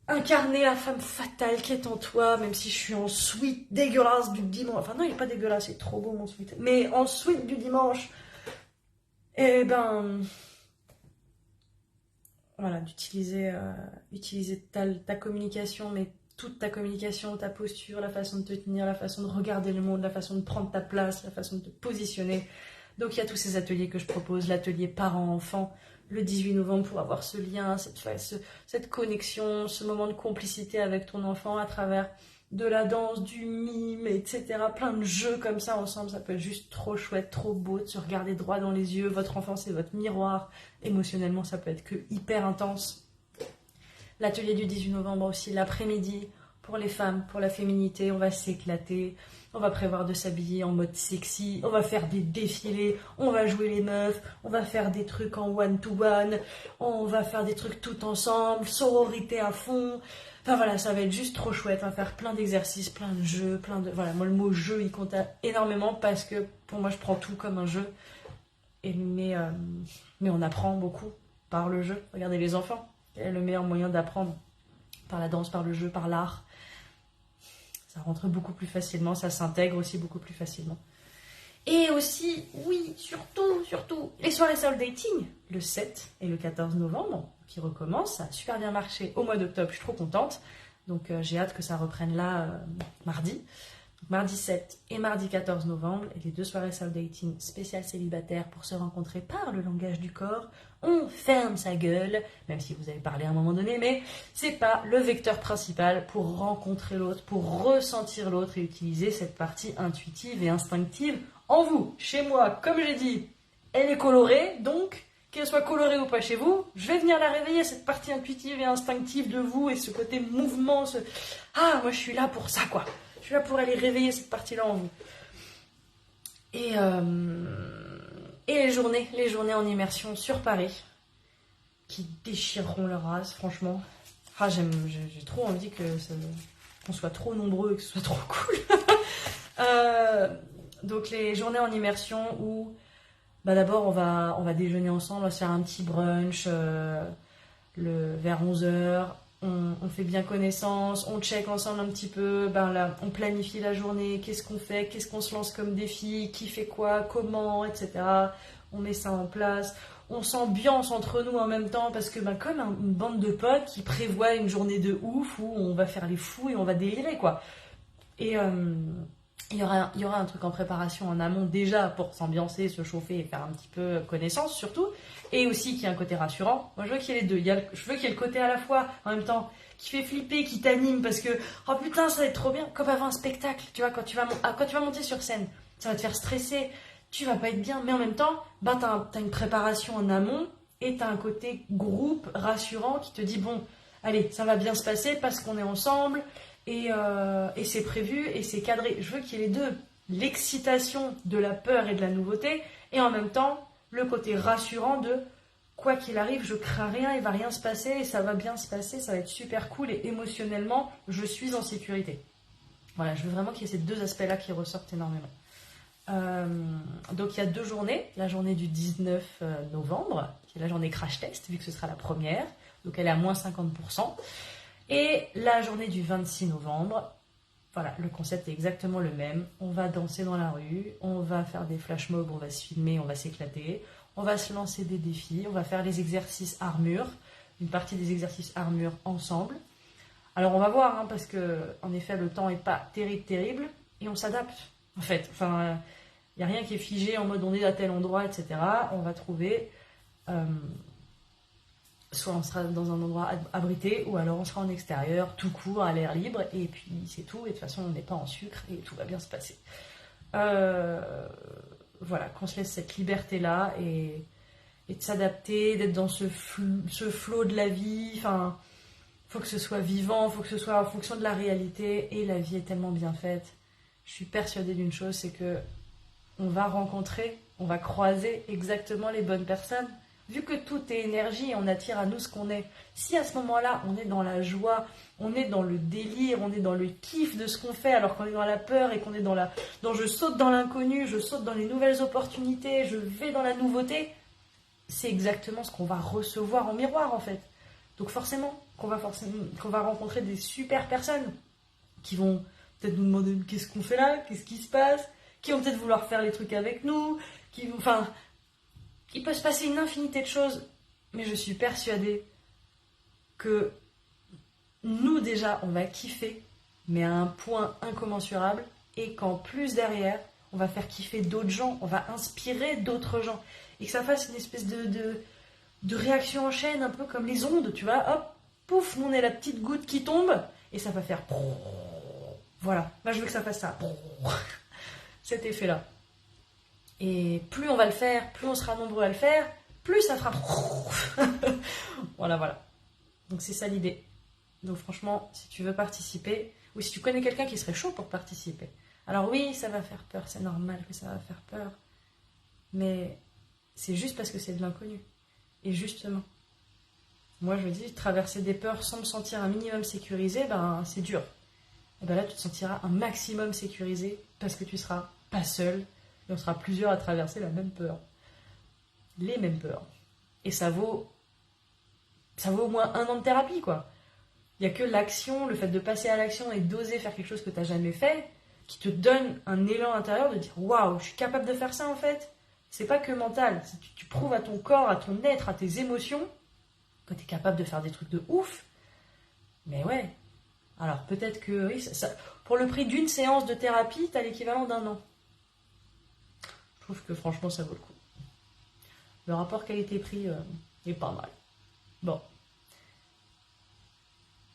incarner la femme fatale qui est en toi, même si je suis en sweat dégueulasse du dimanche. Enfin non, il n'est pas dégueulasse, c'est trop beau mon sweat. Mais en sweat du dimanche, d'utiliser ta communication, mais toute ta communication, ta posture, la façon de te tenir, la façon de regarder le monde, la façon de prendre ta place, la façon de te positionner. Donc il y a tous ces ateliers que je propose, l'atelier parents-enfants, le 18 novembre pour avoir ce lien, cette connexion, ce moment de complicité avec ton enfant à travers de la danse, du mime, etc. Plein de jeux comme ça ensemble, ça peut être juste trop chouette, trop beau de se regarder droit dans les yeux. Votre enfant, c'est votre miroir. Émotionnellement, ça peut être que hyper intense. L'atelier du 18 novembre aussi, l'après-midi, pour les femmes, pour la féminité, on va s'éclater. On va prévoir de s'habiller en mode sexy, on va faire des défilés, on va jouer les meufs, on va faire des trucs en one-to-one, on va faire des trucs tout ensemble, sororité à fond. Enfin voilà, ça va être juste trop chouette, on va faire plein d'exercices, plein de jeux, Voilà, moi le mot jeu, il compte énormément parce que pour moi, je prends tout comme un jeu. Mais on apprend beaucoup par le jeu. Regardez les enfants, quel est le meilleur moyen d'apprendre? Par la danse, par le jeu, par l'art. Ça rentre beaucoup plus facilement, ça s'intègre aussi beaucoup plus facilement. Et aussi, oui, surtout, les soirées soul dating, le 7 et le 14 novembre, qui recommencent. Ça a super bien marché au mois d'octobre, je suis trop contente. Donc j'ai hâte que ça reprenne là mardi. Donc, mardi 7 et mardi 14 novembre, et les 2 soirées soul dating spéciales célibataires pour se rencontrer par le langage du corps. On ferme sa gueule, même si vous avez parlé à un moment donné, mais c'est pas le vecteur principal pour rencontrer l'autre, pour ressentir l'autre et utiliser cette partie intuitive et instinctive en vous. Chez moi, comme j'ai dit, elle est colorée, donc qu'elle soit colorée ou pas chez vous, je vais venir la réveiller, cette partie intuitive et instinctive de vous et ce côté mouvement, Ah, moi je suis là pour ça, quoi. Je suis là pour aller réveiller cette partie-là en vous. Et les journées en immersion sur Paris, qui déchireront leur race, franchement. Ah, j'ai trop envie qu'on soit trop nombreux et que ce soit trop cool. Donc les journées en immersion où d'abord on va déjeuner ensemble, on va se faire un petit brunch vers 11h. On fait bien connaissance, on check ensemble un petit peu, là, on planifie la journée, qu'est-ce qu'on fait, qu'est-ce qu'on se lance comme défi, qui fait quoi, comment, etc. On met ça en place, on s'ambiance entre nous en même temps, parce que comme une bande de potes qui prévoit une journée de ouf où on va faire les fous et on va délirer, quoi. Et il y aura un truc en préparation en amont déjà pour s'ambiancer, se chauffer et faire un petit peu connaissance surtout. Et aussi qu'il y ait un côté rassurant. Moi je veux qu'il y ait les deux. Je veux qu'il y ait le côté à la fois en même temps qui fait flipper, qui t'anime parce que oh putain ça va être trop bien. Comme avant un spectacle, tu vois, quand tu vas monter sur scène, ça va te faire stresser, tu vas pas être bien. Mais en même temps, t'as une préparation en amont et t'as un côté groupe rassurant qui te dit bon, allez, ça va bien se passer parce qu'on est ensemble. Et c'est prévu et c'est cadré. Je veux qu'il y ait les deux. L'excitation de la peur et de la nouveauté et en même temps le côté rassurant de quoi qu'il arrive, je crains rien, il va rien se passer et ça va bien se passer, ça va être super cool et émotionnellement, je suis en sécurité. Voilà, je veux vraiment qu'il y ait ces deux aspects-là qui ressortent énormément. Donc il y a 2 journées. La journée du 19 novembre, qui est la journée crash test, vu que ce sera la première. Donc elle est à moins 50%. Et la journée du 26 novembre, voilà, le concept est exactement le même. On va danser dans la rue, on va faire des flash mobs, on va se filmer, on va s'éclater, on va se lancer des défis, on va faire les exercices armure, une partie des exercices armure ensemble. Alors on va voir, parce que en effet le temps n'est pas terrible, et on s'adapte en fait. Enfin, il n'y a rien qui est figé en mode on est à tel endroit, etc. On va trouver... soit on sera dans un endroit abrité, ou alors on sera en extérieur, tout court, à l'air libre, et puis c'est tout, et de toute façon on n'est pas en sucre, et tout va bien se passer. Voilà, qu'on se laisse cette liberté-là, et de s'adapter, d'être dans ce flot de la vie, enfin, faut que ce soit vivant, faut que ce soit en fonction de la réalité, et la vie est tellement bien faite. Je suis persuadée d'une chose, c'est que on va croiser exactement les bonnes personnes. Vu que tout est énergie, on attire à nous ce qu'on est. Si à ce moment-là, on est dans la joie, on est dans le délire, on est dans le kiff de ce qu'on fait, alors qu'on est dans la peur et qu'on est dans je saute dans l'inconnu, je saute dans les nouvelles opportunités, je vais dans la nouveauté, c'est exactement ce qu'on va recevoir en miroir en fait. Donc forcément, qu'on va rencontrer des super personnes qui vont peut-être nous demander qu'est-ce qu'on fait là, qu'est-ce qui se passe, qui vont peut-être vouloir faire les trucs avec nous, il peut se passer une infinité de choses, mais je suis persuadée que nous déjà, on va kiffer, mais à un point incommensurable, et qu'en plus derrière, on va faire kiffer d'autres gens, on va inspirer d'autres gens, et que ça fasse une espèce de réaction en chaîne, un peu comme les ondes, tu vois, hop, pouf, on est la petite goutte qui tombe, et ça va faire... Voilà, moi je veux que ça fasse ça. Cet effet-là. Et plus on va le faire, plus on sera nombreux à le faire, plus ça fera... Voilà, voilà. Donc c'est ça l'idée. Donc franchement, si tu veux participer, ou si tu connais quelqu'un qui serait chaud pour participer, alors oui, ça va faire peur, c'est normal que ça va faire peur, mais c'est juste parce que c'est de l'inconnu. Et justement, moi je me dis, traverser des peurs sans me sentir un minimum sécurisé, ben c'est dur. Et ben là, tu te sentiras un maximum sécurisé parce que tu seras pas seul et on sera plusieurs à traverser la même peur. Les mêmes peurs. Et ça vaut au moins 1 an de thérapie, quoi. Il n'y a que l'action, le fait de passer à l'action et d'oser faire quelque chose que tu n'as jamais fait, qui te donne un élan intérieur de dire waouh, je suis capable de faire ça en fait. C'est pas que mental, tu prouves à ton corps, à ton être, à tes émotions que tu es capable de faire des trucs de ouf. Mais ouais, alors peut-être que oui, pour le prix d'une séance de thérapie, tu as l'équivalent d'1 an. Je trouve que franchement ça vaut le coup. Le rapport qualité-prix est pas mal. Bon,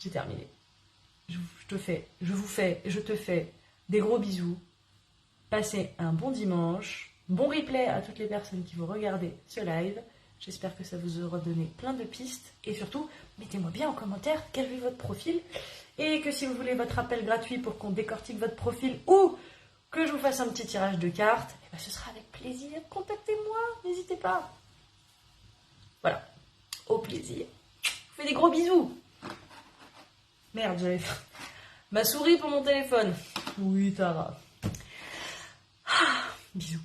j'ai terminé. Je te fais des gros bisous. Passez un bon dimanche. Bon replay à toutes les personnes qui vont regarder ce live. J'espère que ça vous aura donné plein de pistes. Et surtout, mettez-moi bien en commentaire quel est votre profil. Et que si vous voulez votre appel gratuit pour qu'on décortique votre profil ou que je vous fasse un petit tirage de cartes, eh ben, ce sera avec plaisir. Contactez-moi, n'hésitez pas. Voilà, au plaisir. Je vous fais des gros bisous. Merde, j'avais ma souris pour mon téléphone. Oui, Tara. Bisous.